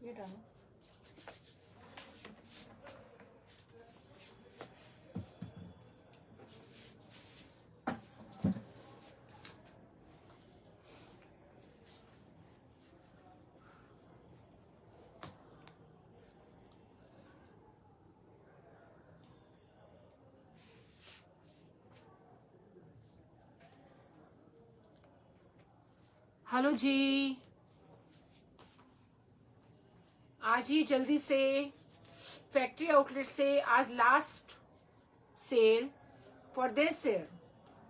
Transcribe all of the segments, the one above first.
ये डालो। हेलो जी, आज ही जल्दी से फैक्ट्री आउटलेट से आज last sale for this year.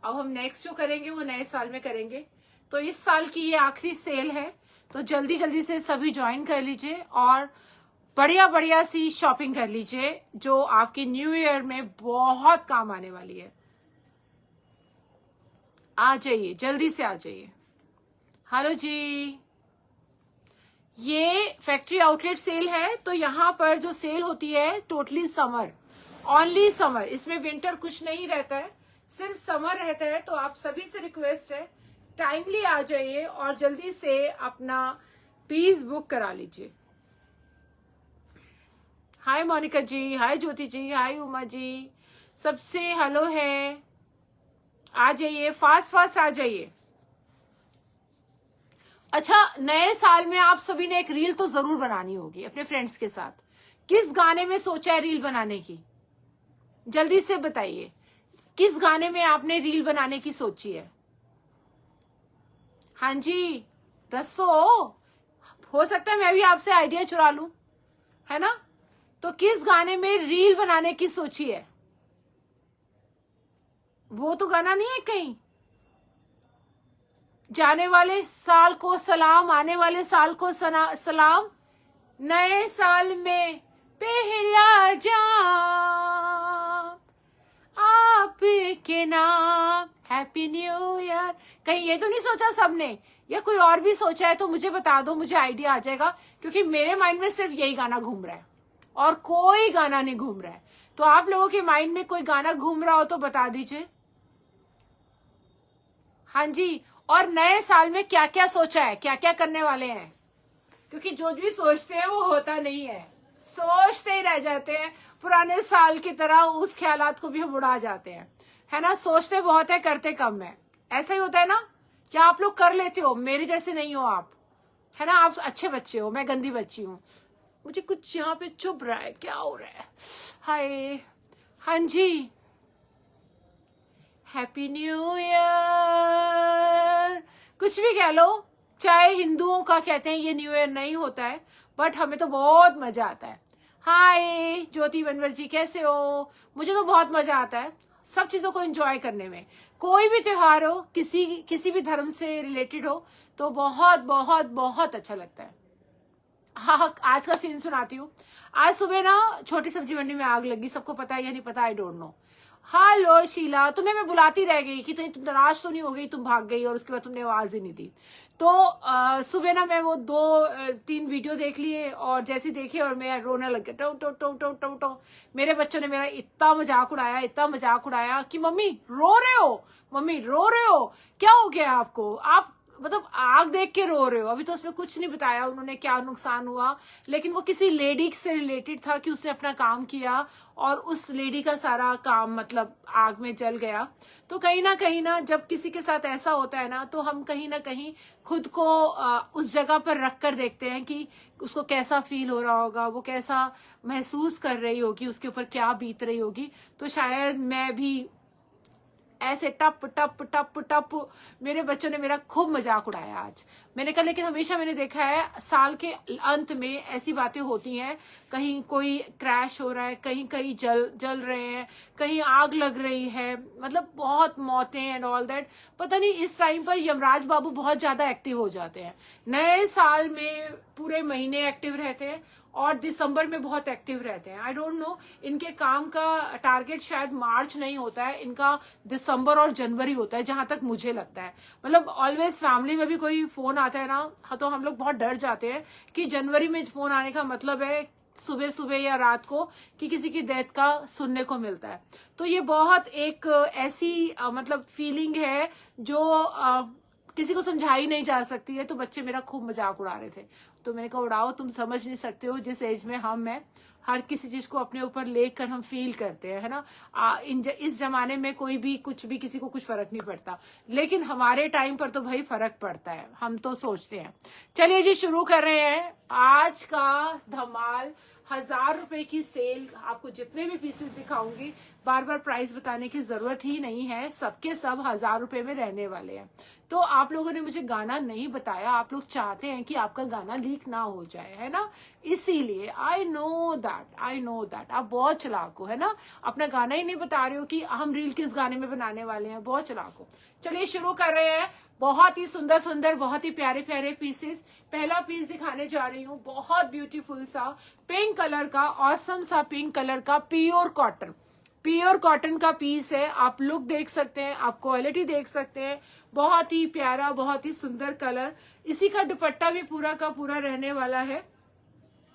अब हम नेक्स्ट जो करेंगे वो नए साल में करेंगे, तो इस साल की ये आखिरी सेल है। तो जल्दी जल्दी से सभी ज्वाइन कर लीजिए और बढ़िया बढ़िया सी शॉपिंग कर लीजिए जो आपके न्यू ईयर में बहुत काम आने वाली है। आ जाइए, जल्दी से आ जाइए। हेलो जी, ये फैक्ट्री आउटलेट सेल है। तो यहाँ पर जो सेल होती है टोटली समर, ओनली समर, इसमें विंटर कुछ नहीं रहता है, सिर्फ समर रहता है। तो आप सभी से रिक्वेस्ट है टाइमली आ जाइए और जल्दी से अपना पीस बुक करा लीजिए। हाय मोनिका जी, हाय ज्योति जी, हाय उमा जी, सबसे हेलो है। आ जाइए, फास्ट फास्ट आ जाइए। अच्छा, नए साल में आप सभी ने एक रील तो जरूर बनानी होगी अपने फ्रेंड्स के साथ। किस गाने में सोचा है रील बनाने की? जल्दी से बताइए, किस गाने में आपने रील बनाने की सोची है? हाँ जी, दसो, हो सकता है मैं भी आपसे आइडिया चुरा लूं, है ना? तो किस गाने में रील बनाने की सोची है? वो तो गाना नहीं है कहीं, जाने वाले साल को सलाम, आने वाले साल को सलाम, नए साल में पहला जाम आपके नाम, हैप्पी न्यू ईयर। कहीं ये तो नहीं सोचा सबने, या कोई और भी सोचा है तो मुझे बता दो, मुझे आइडिया आ जाएगा, क्योंकि मेरे माइंड में सिर्फ यही गाना घूम रहा है और कोई गाना नहीं घूम रहा है। तो आप लोगों के माइंड में कोई गाना घूम रहा हो तो बता दीजिए। हाँ जी, और नए साल में क्या क्या सोचा है, क्या क्या करने वाले हैं? क्योंकि जो भी सोचते हैं वो होता नहीं है, सोचते ही रह जाते हैं पुराने साल की तरह, उस ख्यालात को भी हम उड़ा जाते हैं, है ना? सोचते बहुत है, करते कम है, ऐसा ही होता है ना? क्या आप लोग कर लेते हो? मेरे जैसे नहीं हो आप, है ना? आप अच्छे बच्चे हो, मैं गंदी बच्ची हूँ। मुझे कुछ यहाँ पे चुभ रहा है, क्या हो रहा है? हाय, हाँ जी, हैप्पी न्यू ईयर, कुछ भी कह लो, चाहे हिंदुओं का कहते हैं ये न्यू ईयर नहीं होता है, बट हमें तो बहुत मजा आता है। हाय ज्योति बनवर जी, कैसे हो? मुझे तो बहुत मजा आता है सब चीजों को एंजॉय करने में। कोई भी त्योहार हो, किसी भी धर्म से रिलेटेड हो, तो बहुत बहुत बहुत अच्छा लगता है। हाँ, आज का सीन सुनाती हूँ। आज सुबह ना छोटी सब्जी मंडी में आग लगी, सबको पता है या नहीं पता, I don't know. Hello Sheela, तुम्हें मैं बुलाती रह गई कि तुम नाराज तो नहीं हो गई, तुम भाग गई और उसके बाद तुमने आवाज ही नहीं दी। तो सुबह ना मैं वो 2-3 वीडियो देख लिए और जैसे देखे और मैं रोने लग गया, टो टो टो टो टो टो। मेरे बच्चों ने मेरा इतना मजाक उड़ाया, इतना मजाक उड़ाया कि मम्मी रो रहे हो, मम्मी रो रहे हो, क्या हो गया आपको? आप मतलब आग देख के रो रहे हो? अभी तो उसमें कुछ नहीं बताया उन्होंने क्या नुकसान हुआ, लेकिन वो किसी लेडी से रिलेटेड था कि उसने अपना काम किया और उस लेडी का सारा काम मतलब आग में जल गया। तो कहीं ना जब किसी के साथ ऐसा होता है ना, तो हम कहीं ना कहीं खुद को उस जगह पर रख कर देखते हैं कि उसको कैसा फील हो रहा होगा, वो कैसा महसूस कर रही होगी, उसके ऊपर क्या बीत रही होगी। तो शायद मैं भी ऐसे टप टप टप टप, मेरे बच्चों ने मेरा खूब मजाक उड़ाया आज। मैंने कहा लेकिन हमेशा मैंने देखा है साल के अंत में ऐसी बातें होती हैं, कहीं कोई क्रैश हो रहा है, कहीं कहीं जल रहे हैं, कहीं आग लग रही है, मतलब बहुत मौतें एंड ऑल दैट। पता नहीं इस टाइम पर यमराज बाबू बहुत ज्यादा एक्टिव हो जाते हैं। नए साल में पूरे महीने एक्टिव रहते हैं और दिसंबर में बहुत एक्टिव रहते हैं। आई डोंट नो, इनके काम का टारगेट शायद मार्च नहीं होता है, इनका दिसंबर और जनवरी होता है जहां तक मुझे लगता है। मतलब ऑलवेज फैमिली में भी कोई फोन आता है ना, तो हम लोग बहुत डर जाते हैं कि जनवरी में फोन आने का मतलब है सुबह सुबह या रात को कि किसी की डेथ का सुनने को मिलता है। तो ये बहुत एक ऐसी मतलब फीलिंग है जो किसी को समझाई नहीं जा सकती है। तो बच्चे मेरा खूब मजाक उड़ा रहे थे, तो मैंने कहा उड़ाओ, तुम समझ नहीं सकते हो जिस एज में हम हैं, हर किसी चीज को अपने ऊपर लेकर हम फील करते हैं, है ना। इस जमाने में कोई भी कुछ भी किसी को कुछ फर्क नहीं पड़ता, लेकिन हमारे टाइम पर तो भाई फर्क पड़ता है, हम तो सोचते हैं। चलिए जी शुरू कर रहे हैं आज का धमाल। 1000 रुपए की सेल, आपको जितने भी पीसेस दिखाऊंगी, बार बार प्राइस बताने की जरूरत ही नहीं है, सबके सब 1000 रुपए में रहने वाले हैं। तो आप लोगों ने मुझे गाना नहीं बताया, आप लोग चाहते हैं कि आपका गाना लीक ना हो जाए, है ना, इसीलिए। आई नो दैट आप बहुत चालाक हो, है ना, अपना गाना ही नहीं बता रहे हो कि हम रील किस गाने में बनाने वाले हैं, बहुत चालाक हो। चलिए शुरू कर रहे हैं। बहुत ही सुंदर सुंदर, बहुत ही प्यारे प्यारे पीसेस। पहला पीस दिखाने जा रही हूँ, बहुत ब्यूटीफुल सा पिंक कलर का, ऑसम सा पिंक कलर का प्योर कॉटन का पीस है। आप लुक देख सकते हैं, आप क्वालिटी देख सकते हैं, बहुत ही प्यारा, बहुत ही सुंदर कलर। इसी का दुपट्टा भी पूरा का पूरा रहने वाला है,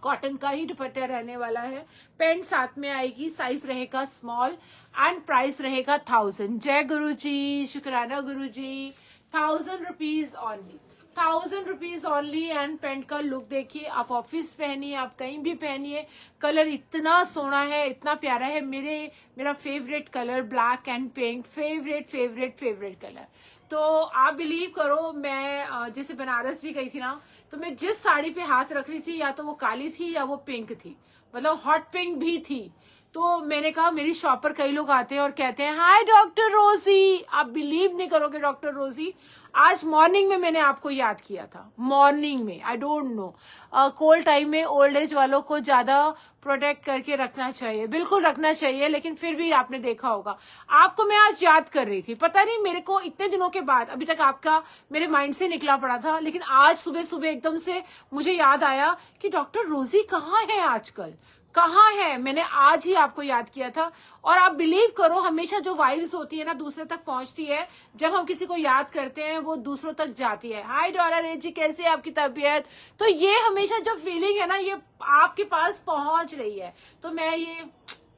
कॉटन का ही दुपट्टा रहने वाला है। पैंट साथ में आएगी, साइज रहेगा स्मॉल एंड प्राइस रहेगा 1000। जय गुरु जी, शुक्राना गुरु जी। 1000 rupees only, 1000 rupees only. And pant का लुक देखिए, आप ऑफिस पहनिए, आप कहीं भी पहनिए, कलर इतना सोना है, इतना प्यारा है। मेरा favourite colour black and pink, favourite colour. तो आप बिलीव करो, मैं जैसे बनारस भी गई थी ना, तो मैं जिस साड़ी पे हाथ रख रही थी, या तो वो काली थी या वो पिंक थी, मतलब हॉट पिंक भी थी। तो मैंने कहा, मेरी शॉप पर कई लोग आते हैं और कहते हैं हाय डॉक्टर रोजी। आप बिलीव नहीं करोगे डॉक्टर रोजी, आज मॉर्निंग में मैंने आपको याद किया था, मॉर्निंग में। आई डोंट नो, कोल्ड टाइम में ओल्ड एज वालों को ज्यादा प्रोटेक्ट करके रखना चाहिए, बिल्कुल रखना चाहिए, लेकिन फिर भी आपने देखा होगा, आपको मैं आज याद कर रही थी। पता नहीं मेरे को इतने दिनों के बाद, अभी तक आपका मेरे माइंड से निकला पड़ा था, लेकिन आज सुबह सुबह एकदम से मुझे याद आया कि डॉक्टर रोजी कहाँ है आजकल, कहाँ है। मैंने आज ही आपको याद किया था। और आप बिलीव करो, हमेशा जो वाइब्स होती है ना, दूसरे तक पहुंचती है। जब हम किसी को याद करते हैं, वो दूसरों तक जाती है। हाय डॉलर जी, कैसे है आपकी तबीयत। तो ये हमेशा जो फीलिंग है ना, ये आपके पास पहुंच रही है, तो मैं ये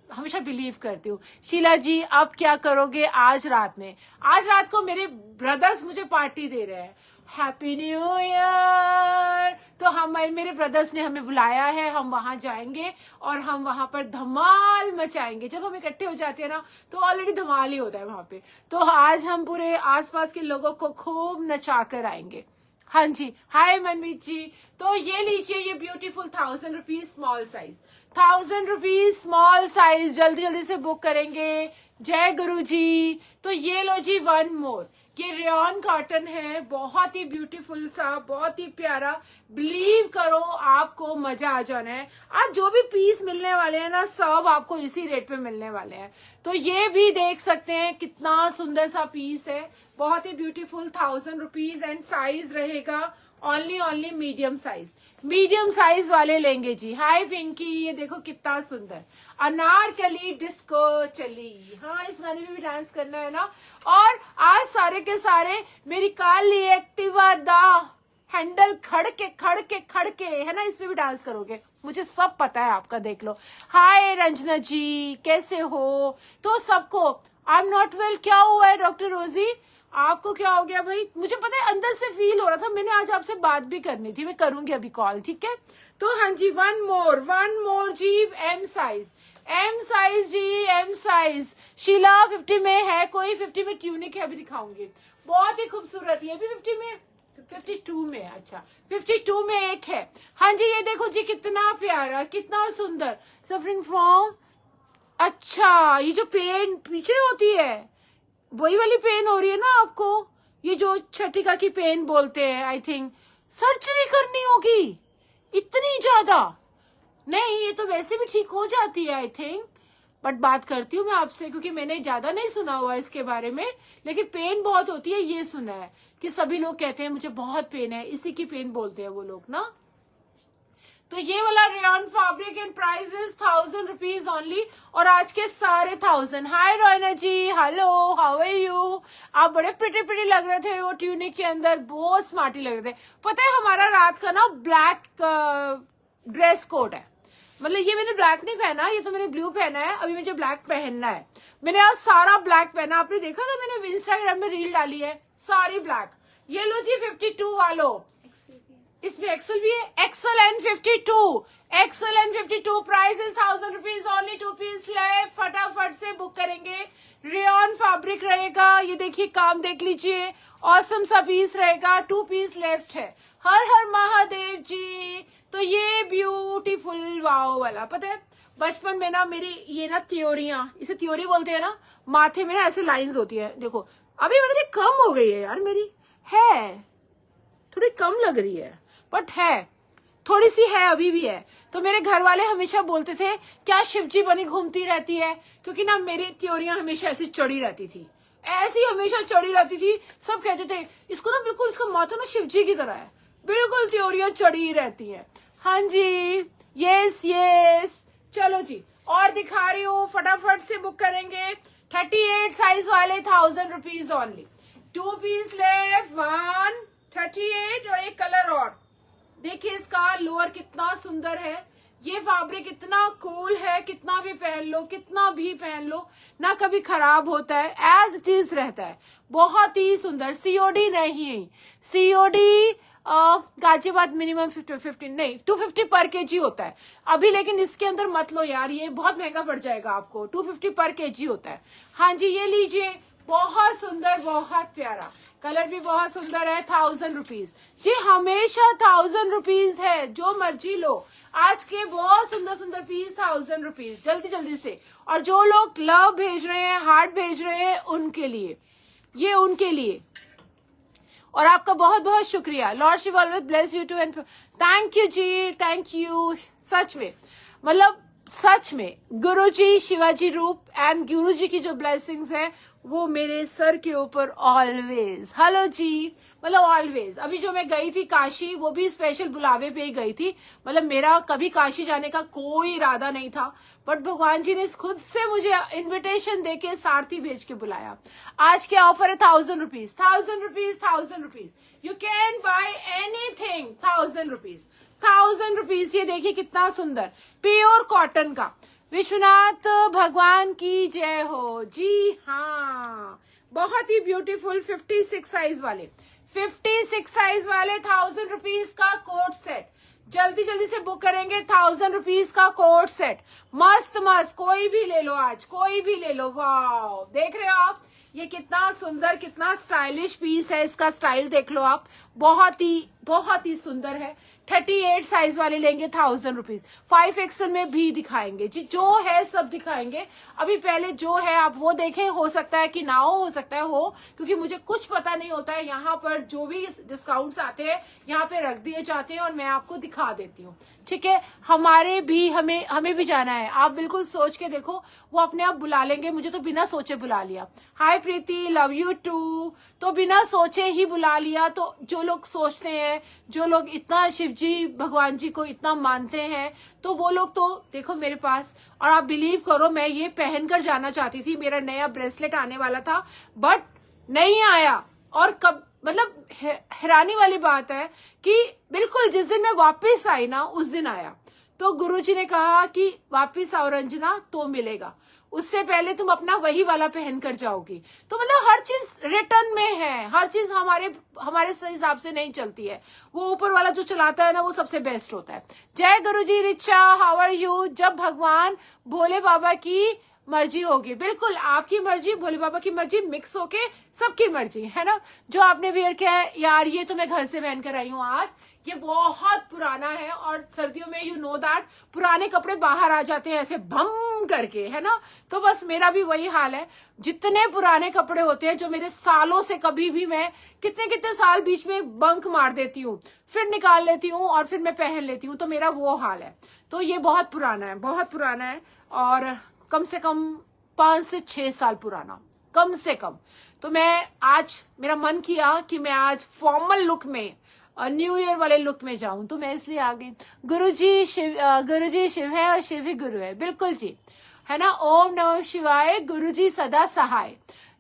हमेशा बिलीव करती हूँ। शीला जी, अब क्या करोगे आज रात में। आज रात को मेरे ब्रदर्स मुझे पार्टी दे रहे हैं, हैप्पी न्यू ईयर। तो मेरे ब्रदर्स ने हमें बुलाया है, हम वहां जाएंगे और हम वहां पर धमाल मचाएंगे। जब हम इकट्ठे हो जाते हैं ना, तो ऑलरेडी धमाल ही होता है वहां पे। तो आज हम पूरे आसपास के लोगों को खूब नचा कर आएंगे। हाँ जी, हाय मनमीत जी। तो ये लीजिए, ये beautiful 1000 rupees small size, 1000 rupees small size, जल्दी जल्दी से बुक करेंगे। जय गुरु जी। तो ये लो जी, वन मोर, ये रेयन कॉटन है, बहुत ही ब्यूटीफुल सा, बहुत ही प्यारा। बिलीव करो, आपको मजा आ जाना है। आज जो भी पीस मिलने वाले हैं ना, सब आपको इसी रेट पे मिलने वाले हैं। तो ये भी देख सकते हैं, कितना सुंदर सा पीस है, बहुत ही ब्यूटीफुल, 1000 रुपीज। एंड साइज रहेगा ओनली मीडियम साइज वाले लेंगे जी। हाय पिंकी, ये देखो कितना सुंदर अनारकली डिस्को चली। हाँ, इस गाने में भी डांस करना है ना। और आज सारे के सारे मेरी काली एक्टिवा दा हैंडल खड़के है ना, इसमें भी डांस करोगे, मुझे सब पता है आपका, देख लो। हाय रंजना जी, कैसे हो। तो सबको आई एम नॉट वेल, क्या हुआ है डॉक्टर रोजी, आपको क्या हो गया भाई। मुझे पता है, अंदर से फील हो रहा था, मैंने आज आपसे बात भी करनी थी, मैं करूंगी अभी कॉल, ठीक है। तो हाँ जी, वन मोर जी, एम साइज जी, एम साइज। शीला 50 में है कोई, 50 में ट्यूनिक है, अभी दिखाऊंगी, बहुत ही खूबसूरत। ये भी 50 में, 52 में, अच्छा 52 में एक है। हाँ जी, ये देखो जी, कितना प्यारा, कितना सुंदर। सफरिंग फ्रॉम, अच्छा, ये जो पेन पीछे होती है, वही वाली पेन हो रही है ना आपको, ये जो छठिका की पेन बोलते हैं, आई थिंक सर्जरी करनी होगी इतनी ज्यादा। नहीं, ये तो वैसे भी ठीक हो जाती है आई थिंक, बट बात करती हूँ मैं आपसे, क्योंकि मैंने ज्यादा नहीं सुना हुआ इसके बारे में, लेकिन पेन बहुत होती है ये सुना है कि सभी लोग कहते हैं मुझे बहुत पेन है, इसी की पेन बोलते हैं वो लोग ना। तो ये वाला rayon fabric and price is 1000 rupees only, और आज के सारे 1000। हाय रोयना जी, हेलो, हाउ आर यू। आप बड़े प्रिटी लग रहे थे वो ट्यूनिक के अंदर, बहुत स्मार्टी लग रहे थे। पता है, हमारा रात का ना ब्लैक ड्रेस कोड है, मतलब ये मैंने ब्लैक नहीं पहना, ये तो मैंने ब्लू पहना है, अभी मुझे ब्लैक पहनना है। मैंने आज सारा ब्लैक पहना, आपने देखा था, मैंने इंस्टाग्राम में रील डाली है, सारी ब्लैक, ये लो जी 52 वालों, इसमें एक्सेल भी है, Excel and 52, Excel and 52, price is 1000 rupees only, 2 piece left, फटाफट से बुक करेंगे। रेयन फैब्रिक रहेगा, ये देखिए काम देख लीजिए, ऑसम सा पीस रहेगा, 2 पीस लेफ्ट है। हर हर महादेव जी। तो ये ब्यूटीफुल वाओ वाला, पता है बचपन में ना मेरी ये ना त्योरियां, इसे त्योरी बोलते हैं ना, माथे में ना ऐसे लाइंस होती है, देखो अभी मतलब कम हो गई है यार मेरी, है थोड़ी कम लग रही है बट है, थोड़ी सी है, अभी भी है। तो मेरे घर वाले हमेशा बोलते थे क्या शिवजी बनी घूमती रहती है, क्योंकि ना मेरी त्योरियां हमेशा ऐसी चढ़ी रहती थी, ऐसी हमेशा चढ़ी रहती थी। सब कहते थे इसको ना बिल्कुल इसका माथा ना शिवजी की तरह है, बिल्कुल त्योरियां चढ़ी रहती है। हाँ जी, यस यस, चलो जी और दिखा रही हूँ, फटाफट से बुक करेंगे। 38 साइज वाले 1000 रुपीज ओनली, 2 पीस लेफ्ट, 1 38 और एक कलर और। देखिए इसका लोअर कितना सुंदर है, ये फैब्रिक इतना कूल है, कितना भी पहन लो, कितना भी पहन लो ना कभी खराब होता है, एज इट इज रहता है, बहुत ही सुंदर। सीओडी नहीं, सीओडी गाजियाबाद मिनिमम 15 नहीं 250 पर केजी होता है अभी, लेकिन इसके अंदर मत लो यार, ये बहुत महंगा पड़ जाएगा आपको, 250 पर केजी होता है। हाँ जी, ये लीजिए, बहुत सुंदर, बहुत प्यारा कलर भी बहुत सुंदर है, 1000 रुपीज जी, हमेशा 1000 रुपीज है, जो मर्जी लो। आज के बहुत सुंदर सुंदर पीस 1000 रुपीज, जल्दी जल्दी से। और जो लोग लव भेज रहे हैं, हार्ट भेज रहे हैं, उनके लिए, ये उनके लिए, और आपका बहुत बहुत शुक्रिया। Lord Shiv always bless you too and thank you जी, थैंक यू। सच में मतलब सच में गुरुजी शिवाजी रूप एंड गुरुजी की जो ब्लेसिंग्स हैं वो मेरे सर के ऊपर ऑलवेज। हेलो जी, मतलब ऑलवेज। अभी जो मैं गई थी काशी, वो भी स्पेशल बुलावे पे ही गई थी, मतलब मेरा कभी काशी जाने का कोई इरादा नहीं था, बट भगवान जी ने खुद से मुझे इन्विटेशन देके सारथी भेज के बुलाया। आज क्या ऑफर है, 1000 rupees, 1000 rupees, 1000 rupees, you can buy anything, 1000 rupees, 1000 rupees. ये देखिए कितना सुंदर प्योर कॉटन का, विश्वनाथ भगवान की जय हो जी। हाँ, बहुत ही ब्यूटीफुल 56 साइज वाले, 56 साइज वाले 1000 रुपीज का कोट सेट, जल्दी जल्दी से बुक करेंगे। 1000 रुपीज का कोट सेट, मस्त मस्त, कोई भी ले लो आज, कोई भी ले लो। वाह, देख रहे हो आप ये कितना सुंदर, कितना स्टाइलिश पीस है, इसका स्टाइल देख लो आप, बहुत ही सुंदर है। 38 साइज वाले लेंगे 1000 रुपीज, 5XL में भी दिखाएंगे जी, जो है सब दिखाएंगे। अभी पहले जो है आप वो देखें, हो सकता है कि ना हो सकता है हो, क्योंकि मुझे कुछ पता नहीं होता है। यहाँ पर जो भी डिस्काउंट्स आते हैं यहाँ पे रख दिए जाते हैं और मैं आपको दिखा देती हूँ, ठीक है। हमें भी जाना है, आप बिल्कुल सोच के देखो, वो अपने आप बुला लेंगे। मुझे तो बिना सोचे बुला लिया। हाय प्रीति, लव यू टू। तो बिना सोचे ही बुला लिया। तो जो लोग सोचते हैं, जो लोग इतना शिवजी भगवान जी को इतना मानते हैं, तो वो लोग तो देखो मेरे पास, और आप बिलीव करो मैं ये पहनकर जाना चाहती थी, मेरा नया ब्रेसलेट आने वाला था बट नहीं आया। और कब मतलब हैरानी वाली बात है कि बिल्कुल जिस दिन मैं वापस आई ना, उस दिन आया। तो गुरुजी ने कहा कि वापस आओ रंजना तो मिलेगा, उससे पहले तुम अपना वही वाला पहन कर जाओगी। तो मतलब हर चीज रिटर्न में है, हर चीज हमारे हिसाब से नहीं चलती है, वो ऊपर वाला जो चलाता है ना, वो सबसे बेस्ट होता है। जय Guruji. Richa, how are you. जब भगवान भोले बाबा की मर्जी होगी, बिल्कुल आपकी मर्जी, भोले बाबा की मर्जी मिक्स होके सबकी मर्जी, है ना। जो आपने वेयर किया है यार, ये तो मैं घर से पहन कर आई हूँ आज, ये बहुत पुराना है, और सर्दियों में यू नो दैट पुराने कपड़े बाहर आ जाते हैं ऐसे भम करके, है ना। तो बस मेरा भी वही हाल है, जितने पुराने कपड़े होते हैं जो मेरे सालों से, कभी भी मैं कितने साल बीच में बंक मार देती हूँ, फिर निकाल लेती हूँ और फिर मैं पहन लेती हूँ, तो मेरा वो हाल है। तो ये बहुत पुराना है, बहुत पुराना है, और कम से कम 5 से 6 साल पुराना, कम से कम। तो मैं आज, मेरा मन किया कि मैं आज फॉर्मल लुक में, न्यू ईयर वाले लुक में जाऊं, तो मैं इसलिए आ गई। गुरुजी शिव है और शिव ही गुरु है, बिल्कुल जी, है ना। ओम नमः शिवाय, गुरुजी सदा सहाय।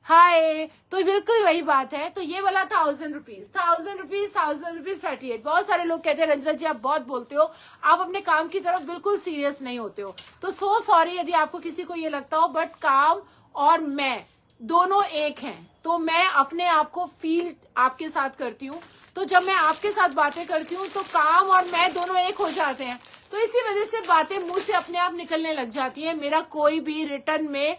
हाय, तो बिल्कुल वही बात है। तो ये वाला 1000 रुपीज, 1000 रुपीज, 1000 रुपीज 38। बहुत सारे लोग कहते हैं रंजना जी आप बहुत बोलते हो, आप अपने काम की तरफ बिल्कुल सीरियस नहीं होते हो। तो सो सॉरी यदि आपको किसी को ये लगता हो, बट काम और मैं दोनों एक हैं। तो मैं अपने आप को फील आपके साथ करती हूँ, तो जब मैं आपके साथ बातें करती हूँ तो काम और मैं दोनों एक हो जाते हैं। तो इसी वजह से बातें मुंह से अपने आप निकलने लग जाती हैं। मेरा कोई भी रिटर्न में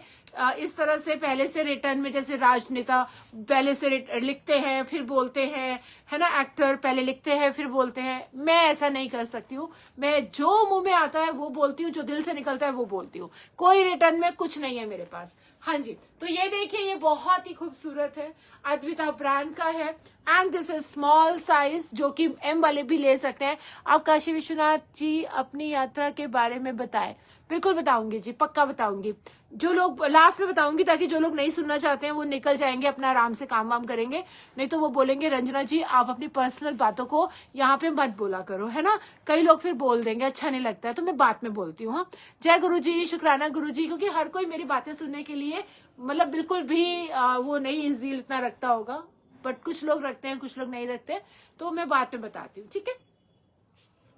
इस तरह से पहले से रिटर्न में, जैसे राजनेता पहले से लिखते हैं फिर बोलते हैं, है ना, एक्टर पहले लिखते हैं फिर बोलते हैं, मैं ऐसा नहीं कर सकती हूँ। मैं जो मुंह में आता है वो बोलती हूँ, जो दिल से निकलता है वो बोलती हूँ। कोई रिटर्न में कुछ नहीं है मेरे पास। हाँ जी, तो ये देखिए, ये बहुत ही खूबसूरत है, अद्विता ब्रांड का है and this is small size, जो कि एम वाले भी ले सकते हैं। आप काशी विश्वनाथ जी अपनी यात्रा के बारे में बताएं। बिल्कुल बताऊंगी जी, पक्का बताऊंगी। जो लोग लास्ट में बताऊंगी, ताकि जो लोग नहीं सुनना चाहते हैं वो निकल जाएंगे, अपना आराम से काम वाम करेंगे। नहीं तो वो बोलेंगे रंजना जी आप अपनी पर्सनल बातों को यहाँ पे मत बोला करो, है ना। कई लोग फिर बोल देंगे, अच्छा नहीं लगता है, तो मैं बात में बोलती हूँ। हाँ, जय गुरु जी, शुक्राना गुरु जी, क्योंकि हर कोई मेरी बातें सुनने के लिए मतलब बिल्कुल भी वो नहीं ज़ील इतना रखता होगा, बट कुछ लोग रखते हैं, कुछ लोग नहीं रखते, तो मैं बात में बताती हूँ, ठीक है।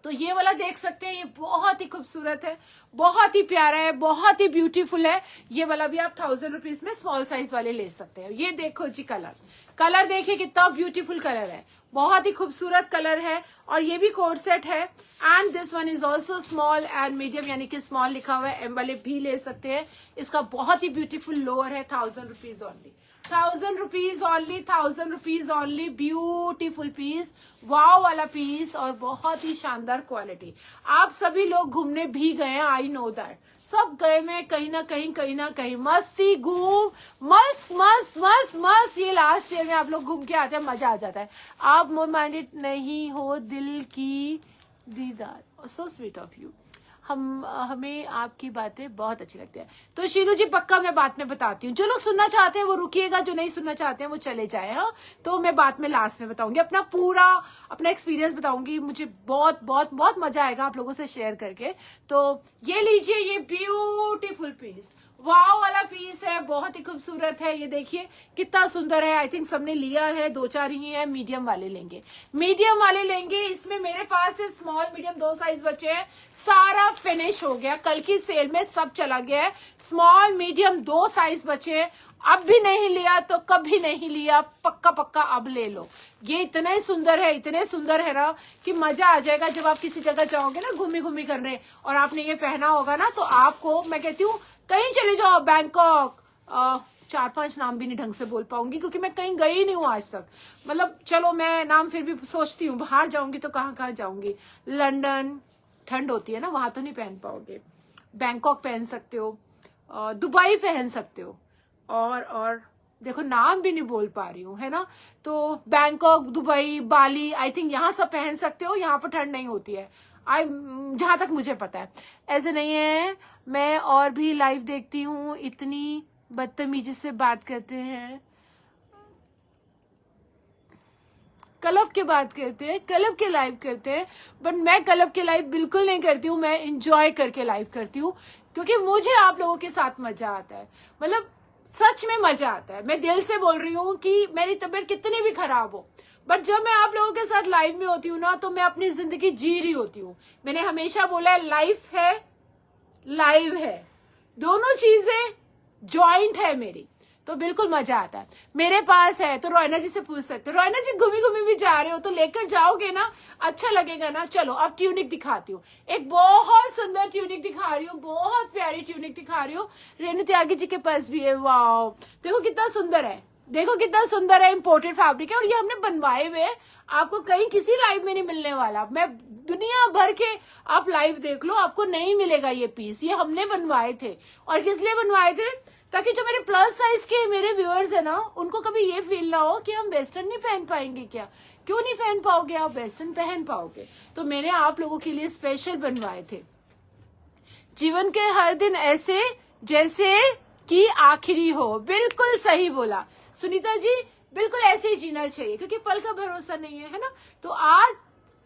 तो ये वाला देख सकते हैं, ये बहुत ही खूबसूरत है, बहुत ही प्यारा है, बहुत ही ब्यूटीफुल है। ये वाला भी आप 1000 रुपीज में स्मॉल साइज वाले ले सकते हैं। ये देखो जी, कलर देखिए कितना ब्यूटीफुल कलर है, बहुत ही खूबसूरत कलर है। और ये भी कोड सेट है and this one is also small and medium, यानी कि स्मॉल लिखा हुआ है, एम वाले भी ले सकते हैं। इसका बहुत ही ब्यूटीफुल लोअर है, 1000 rupees only, 1000 rupees only, 1000 rupees only. Beautiful piece, wow वाला पीस और बहुत ही शानदार क्वालिटी। आप सभी लोग घूमने भी गए हैं, आई नो दैट, सब गए में कहीं ना कहीं मस्ती घूम, मस्त मस्त मस्त मस्त। ये लास्ट ईयर में आप लोग घूम के आते हैं, मजा आ जाता है। आप मोर माइंडेड नहीं हो, दिल की दीदार, सो स्वीट ऑफ यू। हमें आपकी बातें बहुत अच्छी लगती है। तो शीलू जी पक्का मैं बात में बताती हूँ, जो लोग सुनना चाहते हैं वो रुकिएगा, जो नहीं सुनना चाहते हैं वो चले जाए। हाँ, तो मैं बात में लास्ट में बताऊंगी, अपना एक्सपीरियंस बताऊंगी। मुझे बहुत बहुत बहुत मजा आएगा आप लोगों से शेयर करके। तो ये लीजिए, ये ब्यूटीफुल पीस, वाव वाला पीस है, बहुत ही खूबसूरत है। ये देखिए कितना सुंदर है। आई थिंक सबने लिया है, 2-4 ही है। मीडियम वाले लेंगे, इसमें मेरे पास सिर्फ स्मॉल मीडियम 2 साइज बचे हैं। सारा फिनिश हो गया, कल की सेल में सब चला गया है। स्मॉल मीडियम 2 साइज बचे हैं। अब भी नहीं लिया तो कभी नहीं लिया, पक्का अब ले लो। ये इतने सुंदर है ना कि मजा आ जाएगा। जब आप किसी जगह जाओगे ना घूमी करने, और आपने ये पहना होगा ना, तो आपको, मैं कहती हूँ कहीं चले जाओ, बैंकॉक, 4-5 नाम भी नहीं ढंग से बोल पाऊंगी क्योंकि मैं कहीं गई नहीं हूँ आज तक। मतलब चलो मैं नाम फिर भी सोचती हूँ, बाहर जाऊंगी तो कहाँ जाऊंगी। लंदन ठंड होती है ना, वहां तो नहीं पहन पाओगे। बैंकॉक पहन सकते हो, दुबई पहन सकते हो, और देखो नाम भी नहीं बोल पा रही हूँ, है ना। तो Bangkok, Dubai, Bali, I think यहाँ सब पहन सकते हो। यहाँ पर ठंड नहीं होती है, जहां तक मुझे पता है। ऐसे नहीं है, मैं और भी लाइव देखती हूँ, इतनी बदतमीजी से बात करते हैं। क्लब के बात करते हैं, क्लब के लाइव करते हैं, बट मैं क्लब के लाइव बिल्कुल नहीं करती हूँ। मैं इंजॉय करके लाइव करती हूँ, क्योंकि मुझे आप लोगों के साथ मजा आता है। मतलब सच में मजा आता है। मैं दिल से बोल रही हूँ कि मेरी तबीयत कितनी भी खराब हो, बट जब मैं आप लोगों के साथ लाइव में होती हूँ ना, तो मैं अपनी जिंदगी जी रही होती हूँ। मैंने हमेशा बोला है, लाइफ है, लाइव है, दोनों चीजें जॉइंट है मेरी, तो बिल्कुल मजा आता है। मेरे पास है तो रोयना जी से पूछ सकते हो। रोयना जी घूमी भी जा रहे हो तो लेकर जाओगे ना, अच्छा लगेगा ना। चलो अब ट्यूनिक दिखाती हूँ, एक बहुत सुंदर ट्यूनिक दिखा रही हूँ, बहुत प्यारी ट्यूनिक दिखा रही हूँ। रेणु त्यागी जी के पास भी है। वाओ, देखो कितना सुंदर है, देखो कितना सुंदर है। इंपोर्टेड फैब्रिक है और ये हमने बनवाए हुए हैं, आपको कहीं किसी लाइव में नहीं मिलने वाला। मैं दुनिया भर के आप लाइव देख लो, आपको नहीं मिलेगा ये पीस। ये हमने बनवाए थे, और किस लिए बनवाए थे, ताकि जो मेरे प्लस साइज के मेरे व्यूअर्स है ना, उनको कभी ये फील ना हो कि हम वेस्टर्न नहीं पहन पाएंगे। क्या, क्यों नहीं पहन पाओगे, आप वेस्टर्न पहन पाओगे। तो मैंने आप लोगों के लिए स्पेशल बनवाए थे। जीवन के हर दिन ऐसे जैसे कि आखिरी हो, बिल्कुल सही बोला सुनीता जी, बिल्कुल ऐसे ही जीना चाहिए, क्योंकि पल का भरोसा नहीं है, है ना। तो आज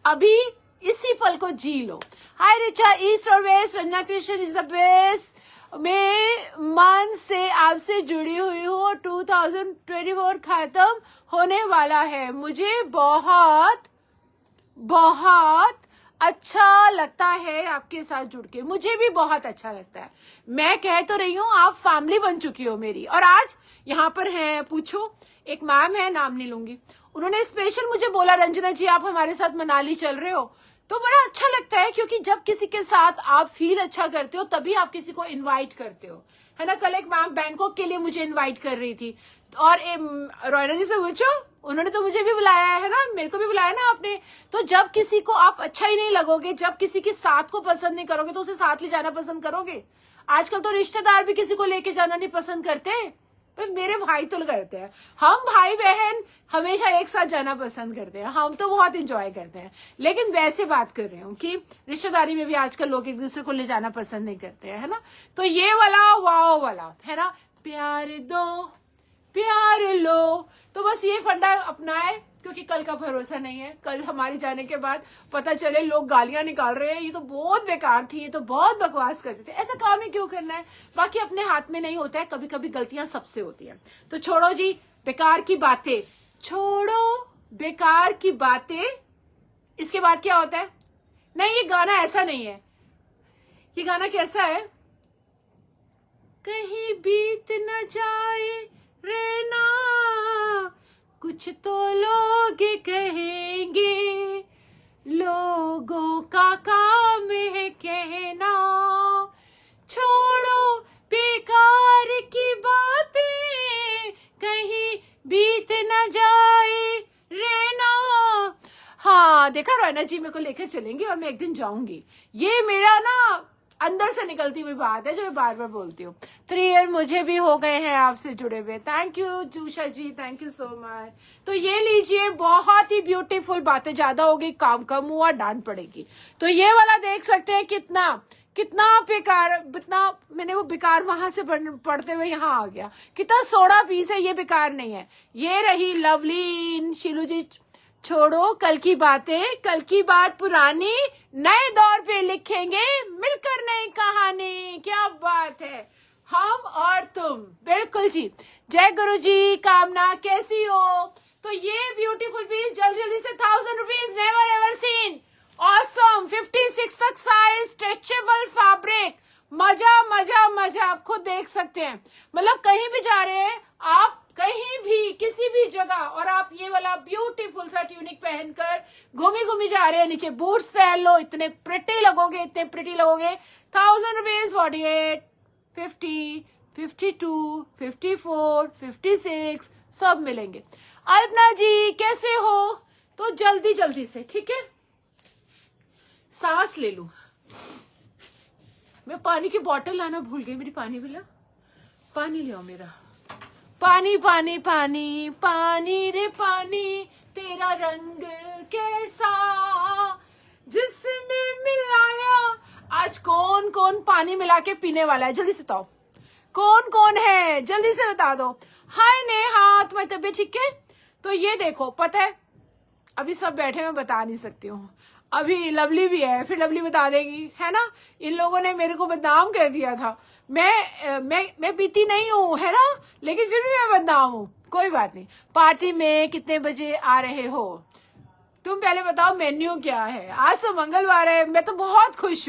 अभी इसी पल को जी लो। हाय रिचा, ईस्ट और west, Ranjana Krishna is the best. मैं मन से आपसे जुड़ी हुई हूँ, 2024 खत्म होने वाला है, मुझे बहुत बहुत अच्छा लगता है आपके साथ जुड़ के, मुझे भी बहुत अच्छा लगता है। मैं कह तो रही हूँ आप फैमिली बन चुकी हो मेरी। और आज यहाँ पर है, पूछो, एक मैम है, नाम नहीं लूंगी, उन्होंने स्पेशल मुझे बोला रंजना जी आप हमारे साथ मनाली चल रहे हो। तो बड़ा अच्छा लगता है, क्योंकि जब किसी के साथ आप फील अच्छा करते हो तभी आप किसी को इनवाइट करते हो, है ना। कल एक मैम बैंकॉक के लिए मुझे इनवाइट कर रही थी, और रोयना जी से पूछो, उन्होंने तो मुझे भी बुलाया है ना, मेरे को भी बुलाया ना आपने। तो जब किसी को आप अच्छा ही नहीं लगोगे, जब किसी के साथ को पसंद नहीं करोगे, तो उसे साथ ले जाना पसंद करोगे? आजकल तो रिश्तेदार भी किसी को लेके जाना नहीं पसंद करते, पर मेरे भाई तो करते हैं। हम भाई बहन हमेशा एक साथ जाना पसंद करते हैं, हम तो बहुत इंजॉय करते हैं। लेकिन वैसे बात कर रही हूँ कि रिश्तेदारी में भी आजकल लोग एक दूसरे को ले जाना पसंद नहीं करते हैं, है ना। तो ये वाला वाओ वाला है ना, प्यार दो प्यार लो, तो बस ये फंडा अपनाए, क्योंकि कल का भरोसा नहीं है। कल हमारे जाने के बाद पता चले लोग गालियां निकाल रहे हैं, ये तो बहुत बेकार थी, ये तो बहुत बकवास करते थे, ऐसा काम ही क्यों करना है। बाकी अपने हाथ में नहीं होता है, कभी कभी गलतियां सबसे होती हैं। तो छोड़ो जी बेकार की बातें, छोड़ो बेकार की बातें। इसके बाद क्या होता है? नहीं, ये गाना ऐसा नहीं है। ये गाना कैसा है? कहीं बीत न जाए रहना, कुछ तो लोग कहेंगे, लोगों का काम है कहना, छोड़ो बेकार की बातें, कहीं बीत न जाए रहना। हाँ देखा, रोयना जी मेरे को लेकर चलेंगे और मैं एक दिन जाऊंगी। ये मेरा ना अंदर से निकलती हुई बात है जो मैं बार बार बोलती हूँ। 3 ईयर मुझे भी हो गए हैं आपसे जुड़े हुए। Thank you Jusha ji, thank you so much. तो ये लीजिए, बहुत ही ब्यूटीफुल। बातें ज्यादा हो गई, काम कम हुआ, डांट पड़ेगी। तो ये वाला देख सकते हैं कितना कितना बेकार, इतना मैंने वो बेकार वहां से पढ़ते हुए यहाँ आ गया। कितना सोना पीस है, ये बेकार नहीं है। ये रही लवलीन शीलू जी। छोड़ो कल की बातें, कल की बात पुरानी, नए दौर पे लिखेंगे मिलकर नई कहानी। क्या बात है, हम और तुम। बिल्कुल जी। जय गुरु जी। कामना कैसी हो? तो ये ब्यूटीफुल पीस जल्दी जल्दी से 1000 rupees, never ever seen, awesome, 56 तक साइज, स्ट्रेचेबल फैब्रिक, मजा मजा मजा। आप खुद देख सकते हैं, मतलब कहीं भी जा रहे हैं आप, कहीं भी किसी भी जगह, और आप ये वाला ब्यूटीफुल सा ट्यूनिक पहनकर घूमी घूमी जा रहे हैं, नीचे बूट्स पहन लो, इतने प्रिटी लगोगे, इतने प्रिटी लगोगे। 1000 रुपीज, 48, 50, 52, 54, 56 सब मिलेंगे। अल्पना जी कैसे हो? तो जल्दी जल्दी से, ठीक है। सांस ले लूं, मैं पानी की बोतल लाना भूल गई, मेरी पानी भी ला, पानी ले आओ मेरा। पानी पानी पानी पानी रे पानी, तेरा रंग कैसा जिसमें मिलाया। आज कौन कौन पानी मिला के पीने वाला है? जल्दी से बताओ, कौन कौन है? जल्दी से बता दो। हाय नेहा, तुम्हारी तबीयत ठीक है? तो ये देखो, पता है अभी सब बैठे, मैं बता नहीं सकती हूँ। अभी लवली भी है, फिर लवली बता देगी, है ना। इन लोगों ने मेरे को बदनाम कर दिया था। मैं पीती नहीं हूँ, है ना, लेकिन फिर भी मैं बदनाम हूँ। कोई बात नहीं। पार्टी में कितने बजे आ रहे हो? तुम पहले बताओ मेन्यू क्या है। आज तो मंगलवार है, मैं तो बहुत खुश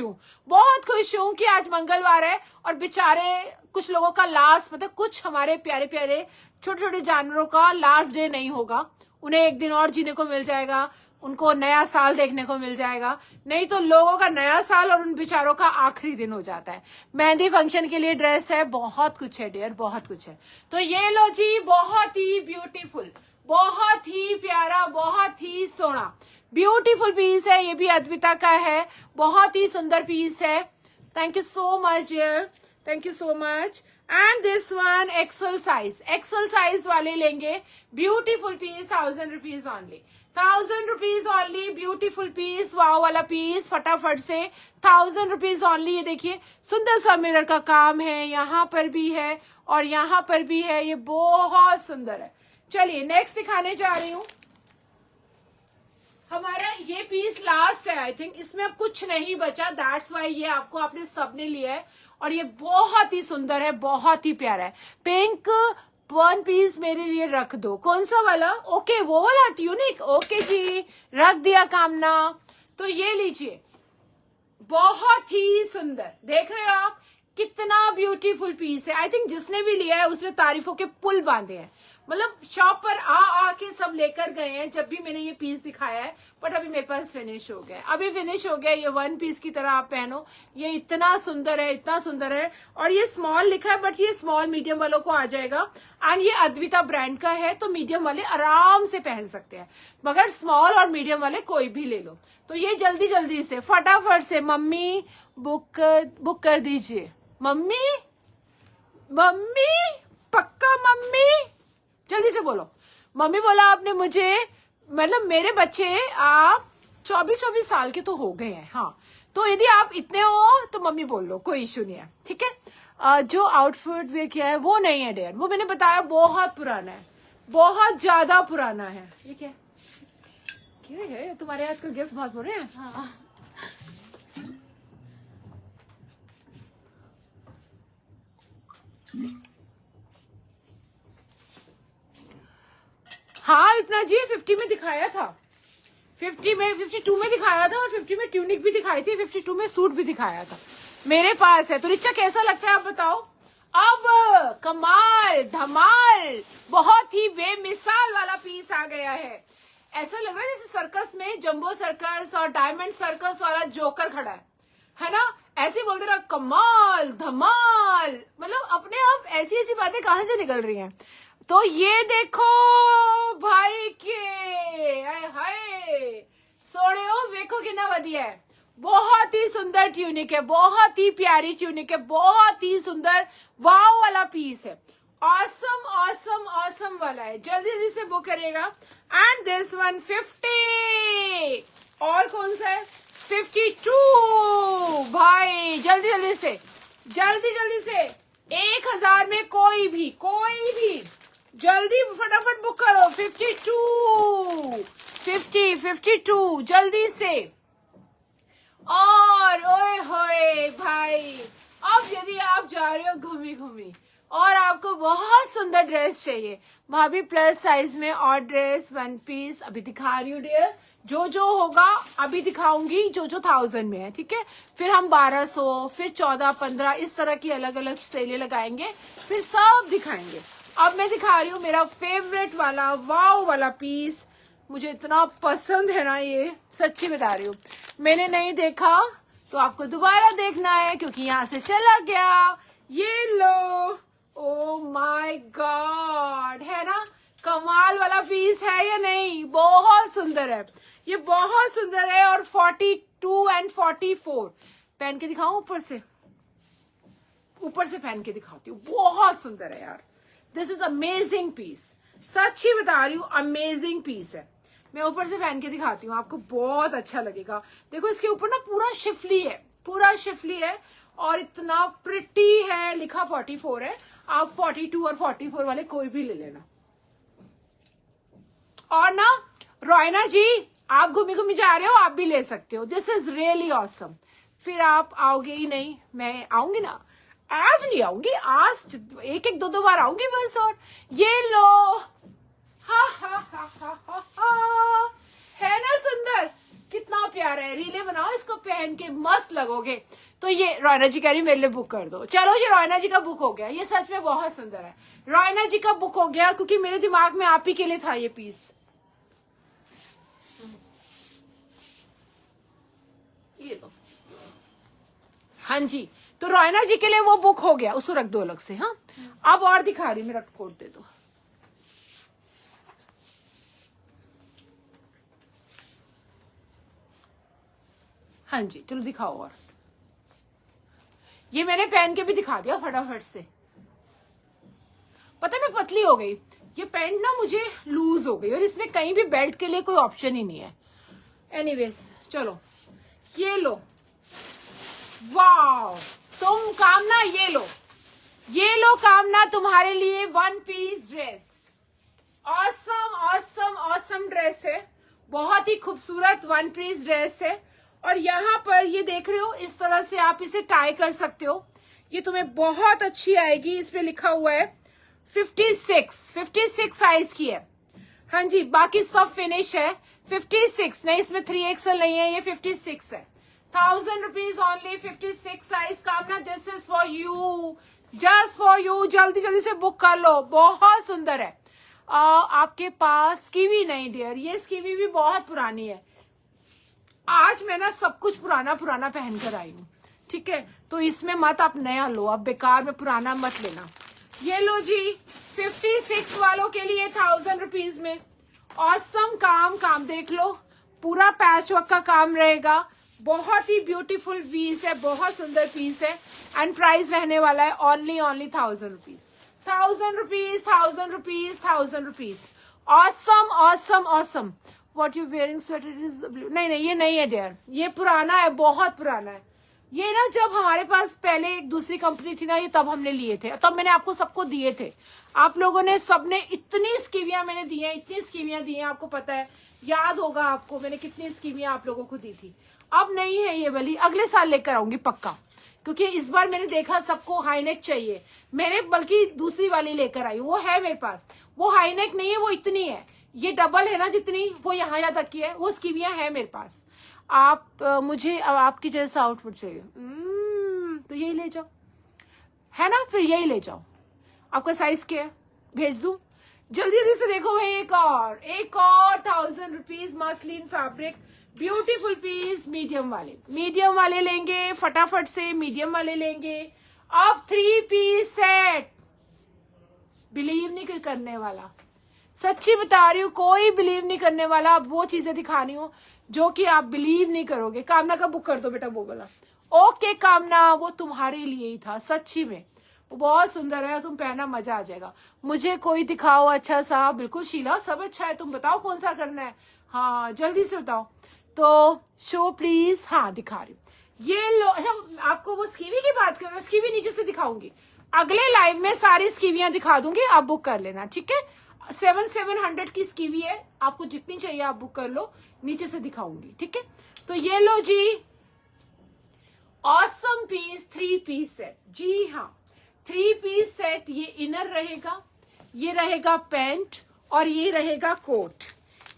हूँ कि आज मंगलवार है। और बेचारे कुछ लोगों का लास्ट, मतलब कुछ हमारे प्यारे प्यारे छोटे छोटे जानवरों का लास्ट डे नहीं होगा, उन्हें एक दिन और जीने को मिल जाएगा, उनको नया साल देखने को मिल जाएगा। नहीं तो लोगों का नया साल और उन बेचारों का आखिरी दिन हो जाता है। मेहंदी फंक्शन के लिए ड्रेस है, बहुत कुछ है डियर, बहुत कुछ है। तो ये लो जी, बहुत ही ब्यूटीफुल, बहुत ही प्यारा, बहुत ही सोना ब्यूटीफुल पीस है। ये भी अद्विता का है, बहुत ही सुंदर पीस है। Thank you so much dear, thank you so much. And this one XL size वाले लेंगे, beautiful piece, 1000 rupees only, 1000 rupees only, beautiful piece, wow वाला पीस, फटाफट से 1000 रुपीज ऑनली। ये देखिए सुंदर सा मिरर का काम है, यहाँ पर भी है और यहाँ पर भी है, ये बहुत सुंदर है। चलिए नेक्स्ट दिखाने जा रही हूँ। हमारा ये पीस लास्ट है आई थिंक, इसमें अब कुछ नहीं बचा, दैट्स वाई ये आपको आपने सबने लिया है। और ये बहुत ही सुंदर है, बहुत ही प्यारा है। पिंक 1 पीस मेरे लिए रख दो। कौन सा वाला? ओके वो वाला ट्यूनिक, ओके जी रख दिया कामना। तो ये लीजिए, बहुत ही सुंदर, देख रहे हो आप कितना ब्यूटीफुल पीस है। आई थिंक जिसने भी लिया है उसने तारीफों के पुल बांधे हैं, मतलब शॉप पर आ के सब लेकर गए हैं जब भी मैंने ये पीस दिखाया है। बट अभी मेरे पास फिनिश हो गया, अभी फिनिश हो गया। ये वन पीस की तरह आप पहनो, ये इतना सुंदर है, इतना सुंदर है। और ये स्मॉल लिखा है, बट ये स्मॉल मीडियम वालों को आ जाएगा। एंड ये अद्विता ब्रांड का है, तो मीडियम वाले आराम से पहन सकते हैं, मगर स्मॉल और मीडियम वाले कोई भी ले लो। तो ये जल्दी जल्दी से फटाफट से मम्मी बुक कर दीजिए। मम्मी मम्मी पक्का मम्मी, जल्दी से बोलो। मम्मी बोला आपने मुझे, मतलब मेरे बच्चे आप 24 साल के तो हो गए हैं। हाँ, तो यदि आप इतने हो तो मम्मी बोल लो, कोई इश्यू नहीं है, ठीक है। जो आउटफिट वेयर किया है वो नहीं है डेयर, वो मैंने बताया बहुत पुराना है, बहुत ज्यादा पुराना है। ये क्या है? तुम्हारे आजकल गिफ्ट बहुत बुरे हैं। हाँ। हाँ अल्पना जी, 50 में दिखाया था, 52 में दिखाया था, और 50 में ट्यूनिक भी दिखाई थी, 52 में सूट भी दिखाया था, मेरे पास है। तो रिचा कैसा लगता है आप बताओ? अब कमाल धमाल, बहुत ही बेमिसाल वाला पीस आ गया है। ऐसा लग रहा है जैसे सर्कस में जंबो सर्कस और डायमंड सर्कस वाला जोकर खड़ा है ना? ऐसे बोलते रहा कमाल धमाल, मतलब अपने आप ऐसी ऐसी बातें कहां से निकल रही हैं। तो ये देखो भाई के, हाय सोने हो, देखो कितना बढ़िया है, बहुत ही सुंदर ट्यूनिक है, बहुत ही प्यारी ट्यूनिक है, बहुत ही सुंदर वाव वाला पीस है। ऑसम ऑसम ऑसम वाला है, जल्दी जल्दी से बुक करिएगा। एंड दिस वन 50, और कौन सा है? 52 भाई, जल्दी जल्दी से, जल्दी जल्दी से 1000 में कोई भी जल्दी फटाफट बुक करो। 52 जल्दी से। और ओए होए भाई, अब यदि आप जा रहे हो घूमी और आपको बहुत सुंदर ड्रेस चाहिए, भाभी प्लस साइज में और ड्रेस वन पीस अभी दिखा रही हूँ डियर, जो होगा अभी दिखाऊंगी, जो 1000 में है, ठीक है। फिर हम 1200, फिर 14, 15 इस तरह की अलग अलग सेलें लगाएंगे, फिर सब दिखाएंगे। अब मैं दिखा रही हूँ मेरा फेवरेट वाला वाव वाला पीस, मुझे इतना पसंद है ना ये, सच्ची बता रही हूँ। मैंने नहीं देखा तो आपको दोबारा देखना है, क्योंकि यहाँ से चला गया। ये लो, ओ माय गॉड, है ना कमाल वाला पीस है या नहीं? बहुत सुंदर है, ये बहुत सुंदर है। और 42 एंड 44 पहन के दिखाऊं, ऊपर से पहन के दिखाती हूँ, बहुत सुंदर है यार। दिस इज अमेजिंग पीस, सच्ची बता रही हूँ, अमेजिंग पीस है। मैं ऊपर से पहन के दिखाती हूँ, आपको बहुत अच्छा लगेगा। देखो इसके ऊपर ना पूरा शिफली है और इतना प्रिटी है, लिखा 44 है। आप 42 और 44 वाले कोई भी ले लेना। और ना रोयना जी, आप घूमी जा रहे हो, आप भी ले सकते हो। This is really awesome. फिर आप आओगे ही नहीं, मैं आऊंगी ना, आज नहीं आऊंगी, आज एक 2 बार आऊंगी बस। और ये लो, है ना सुंदर, कितना प्यारा है। रीले बनाओ, इसको पहन के मस्त लगोगे। तो ये रोयना जी कह रही मेरे लिए बुक कर दो। चलो, ये रोयना जी का बुक हो गया, ये सच में बहुत सुंदर है। रोयना जी का बुक हो गया, क्योंकि मेरे दिमाग में आप ही के लिए था ये पीस। ये दो, हाँ जी, तो रोयना जी के लिए वो बुक हो गया, उसको रख दो अलग से। हाँ, अब और दिखा रही, मेरा कोट दे दो। हाँ जी, चलो दिखाओ। और ये मैंने पहन के भी दिखा दिया फटाफट से। पता है मैं पतली हो गई, ये पैंट ना मुझे लूज हो गई, और इसमें कहीं भी बेल्ट के लिए कोई ऑप्शन ही नहीं है। एनीवेज, चलो ये लो, वाव, तुम कामना ये लो कामना, तुम्हारे लिए one piece dress. Awesome awesome awesome dress है, बहुत ही खूबसूरत वन पीस ड्रेस है। और यहाँ पर ये देख रहे हो, इस तरह से आप इसे टाई कर सकते हो, ये तुम्हें बहुत अच्छी आएगी। इस पे लिखा हुआ है 56 साइज की है। हाँ जी, बाकी सब फिनिश है। 56 नहीं, इसमें 3XL नहीं है, ये 56 है। 1000 रुपीज ओनली, 56 साइज। कामना this is for you, just for you. जल्दी जल्दी से बुक कर लो, बहुत सुंदर है। आपके पास स्कीवी नहीं डियर, ये स्कीवी भी बहुत पुरानी है। आज मैं ना सब कुछ पुराना पुराना पहन कर आई हूँ, ठीक है, तो इसमें मत आप नया लो, आप बेकार में पुराना मत लेना। ये लो जी, 56 वालों के लिए 1000 रुपीज में ऑसम काम देख लो, पूरा पैच वर्क का काम रहेगा, बहुत ही ब्यूटीफुल पीस है, बहुत सुंदर पीस है। एंड प्राइस रहने वाला है only 1000 rupees, 1000 rupees, 1000 rupees, 1000 rupees. Awesome awesome awesome. What you wearing sweater is blue? नहीं नहीं, ये नहीं है डियर, ये पुराना है, बहुत पुराना है। ये ना जब हमारे पास पहले एक दूसरी कंपनी थी ना, ये तब हमने लिए थे, तब मैंने आपको सबको दिए थे। आप लोगों ने सबने इतनी स्कीवियां मैंने दी हैं, इतनी स्कीवियां दी हैं, आपको पता है, याद होगा आपको मैंने कितनी स्कीवियां आप लोगों को दी थी। अब नहीं है ये वाली, अगले साल लेकर आऊंगी पक्का, क्योंकि इस बार मैंने देखा सबको हाईनेक चाहिए, मैंने बल्कि दूसरी वाली लेकर आई, वो है मेरे पास। वो हाईनेक नहीं है, वो इतनी है, ये डबल है ना जितनी, वो यहाँ तक की है, वो स्कीवियां है मेरे पास। आप मुझे अब आपकी जैसा आउटफिट चाहिए, तो यही ले जाओ, है ना, फिर यही ले जाओ। आपका साइज क्या है, भेज दूं? जल्दी जल्दी से देखो भाई, एक और 1000 rupees muslin fabric, beautiful piece, medium वाले लेंगे, फटाफट से मीडियम वाले लेंगे। अब 3 पीस सेट, बिलीव नहीं करने वाला, सच्ची बता रही हूँ, कोई बिलीव नहीं करने वाला। अब वो चीजें दिखानी हो जो कि आप बिलीव नहीं करोगे। कामना का बुक कर दो बेटा, वो बोला। ओके कामना, वो तुम्हारे लिए ही था, सच्ची में वो बहुत सुंदर है, तुम पहना मजा आ जाएगा। मुझे कोई दिखाओ अच्छा सा। बिल्कुल शीला, सब अच्छा है, तुम बताओ कौन सा करना है। हाँ जल्दी से बताओ, तो शो प्लीज। हाँ दिखा रही हूँ, ये लो। आपको वो स्कीवी की बात कर रहे हो, स्कीवी नीचे से दिखाऊंगी, अगले लाइव में सारी स्कीवियां दिखा दूंगी, आप बुक कर लेना, ठीक है। 700 की स्कीवी है, आपको जितनी चाहिए आप बुक कर लो, नीचे से दिखाऊंगी, ठीक है। तो ये लो जी, ऑसम पीस, 3 पीस सेट। जी हाँ, 3 पीस सेट। ये इनर रहेगा, ये रहेगा पैंट, और ये रहेगा कोट।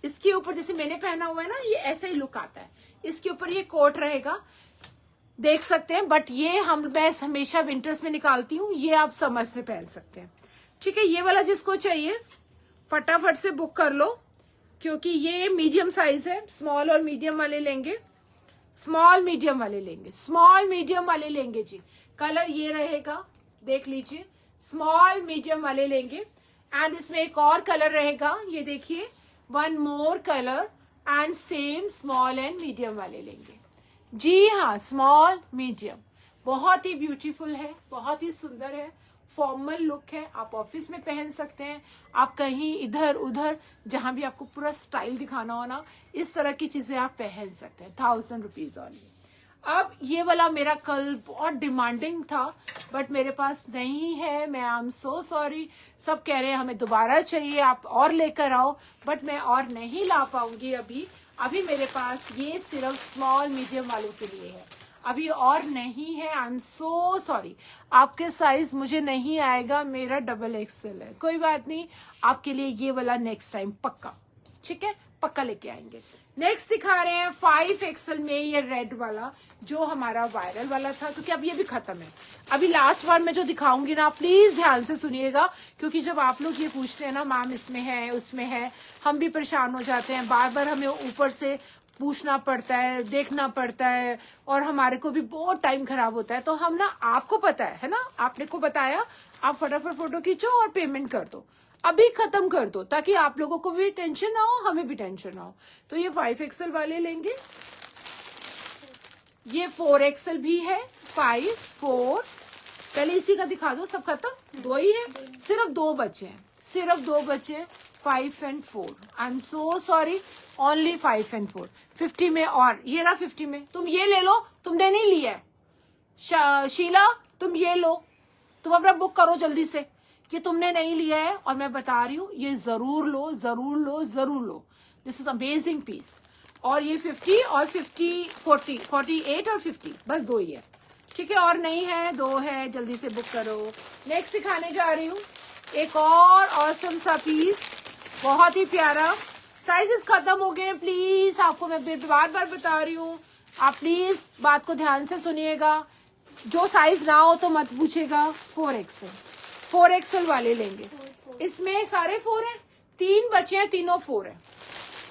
इसके ऊपर जैसे मैंने पहना हुआ है ना, ये ऐसा ही लुक आता है। इसके ऊपर ये कोट रहेगा, देख सकते हैं, बट ये मैं हमेशा विंटर्स में निकालती हूँ, ये आप समर्स में पहन सकते हैं, ठीक है। ये वाला जिसको चाहिए फटाफट से बुक कर लो, क्योंकि ये मीडियम साइज है। स्मॉल और मीडियम वाले लेंगे, स्मॉल मीडियम वाले लेंगे, स्मॉल मीडियम वाले लेंगे जी। कलर ये रहेगा, देख लीजिए, स्मॉल मीडियम वाले लेंगे। एंड इसमें एक और कलर रहेगा, ये देखिए, 1 more colour, and same small and medium वाले लेंगे। जी हाँ, स्मॉल मीडियम, बहुत ही ब्यूटीफुल है, बहुत ही सुंदर है, फॉर्मल लुक है, आप ऑफिस में पहन सकते हैं, आप कहीं इधर उधर जहां भी आपको पूरा स्टाइल दिखाना हो ना, इस तरह की चीजें आप पहन सकते हैं। 1000 रुपीज ओनली। अब ये वाला मेरा कल बहुत डिमांडिंग था, बट मेरे पास नहीं है, मैं आई एम सो सॉरी। सब कह रहे हैं हमें दोबारा चाहिए, आप और लेकर आओ, बट मैं और नहीं ला पाऊंगी अभी मेरे पास ये सिर्फ स्मॉल मीडियम वालों के लिए है, अभी और नहीं है। आई एम सो सॉरी, आपके साइज मुझे नहीं आएगा, मेरा XXL है, कोई बात नहीं, आपके लिए ये वाला नेक्स्ट टाइम पक्का, ठीक है, पक्का लेके आएंगे। नेक्स्ट दिखा रहे हैं 5XL में, ये रेड वाला जो हमारा वायरल वाला था, क्योंकि अब ये भी खत्म है। अभी लास्ट बार मैं जो दिखाऊंगी ना, प्लीज ध्यान से सुनिएगा, क्योंकि जब आप लोग ये पूछते हैं ना, मैम इसमें है उसमें है, हम भी परेशान हो जाते हैं, बार बार हमें ऊपर से पूछना पड़ता है, देखना पड़ता है, और हमारे को भी बहुत टाइम खराब होता है। तो हम ना, आपको पता है ना, आपने को बताया, आप फटाफट फोटो खींचो और पेमेंट कर दो, अभी खत्म कर दो, ताकि आप लोगों को भी टेंशन ना हो, हमें भी टेंशन ना हो। तो ये 5XL वाले लेंगे, ये 4XL भी है, 5, 4, पहले इसी का दिखा दो, सब खत्म, 2 ही है, सिर्फ 2 बचे हैं, सिर्फ 2 बचे, 5 and 4। I am so sorry, only 5 and 4। 50 में, और ये रहा 50 में, तुम ये ले लो, तुमने नहीं लिया है शीला, तुम ये लो, तुम अपना बुक करो जल्दी से, ये तुमने नहीं लिया है, और मैं बता रही हूँ, ये जरूर लो, जरूर लो, जरूर लो, दिस इज अमेजिंग पीस। और ये 50 और 50, 40, 48 और 50, बस 2 ही है, ठीक है, और नहीं है, 2 है, जल्दी से बुक करो। नेक्स्ट दिखाने जा रही हूँ एक और ऑसम सा पीस, बहुत ही प्यारा, साइजेस खत्म हो गए। प्लीज आपको मैं बार बार बता रही हूँ, आप प्लीज बात को ध्यान से सुनिएगा। जो साइज ना हो तो मत पूछेगा। 4XL वाले लेंगे। इसमें सारे 4 हैं, 3 बचे हैं, तीनों 4 है,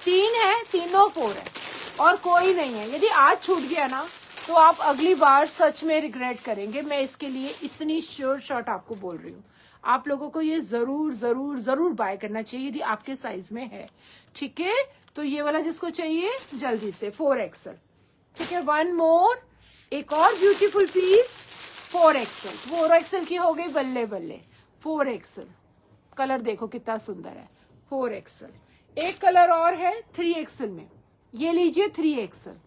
3 है, तीनों 4 है और कोई नहीं है। यदि आज छूट गया ना तो आप अगली बार सच में रिग्रेट करेंगे। मैं इसके लिए इतनी श्योर शॉट आपको बोल रही हूँ। आप लोगों को ये जरूर जरूर जरूर बाय करना चाहिए यदि आपके साइज में है। ठीक है, तो ये वाला जिसको चाहिए जल्दी से 4XL। ठीक है, 1 मोर, एक और ब्यूटीफुल पीस 4XL। 4XL की हो गई, बल्ले बल्ले। 4XL कलर देखो कितना सुंदर है। 4XL। एक कलर और है 3XL में, ये लीजिए 3XL।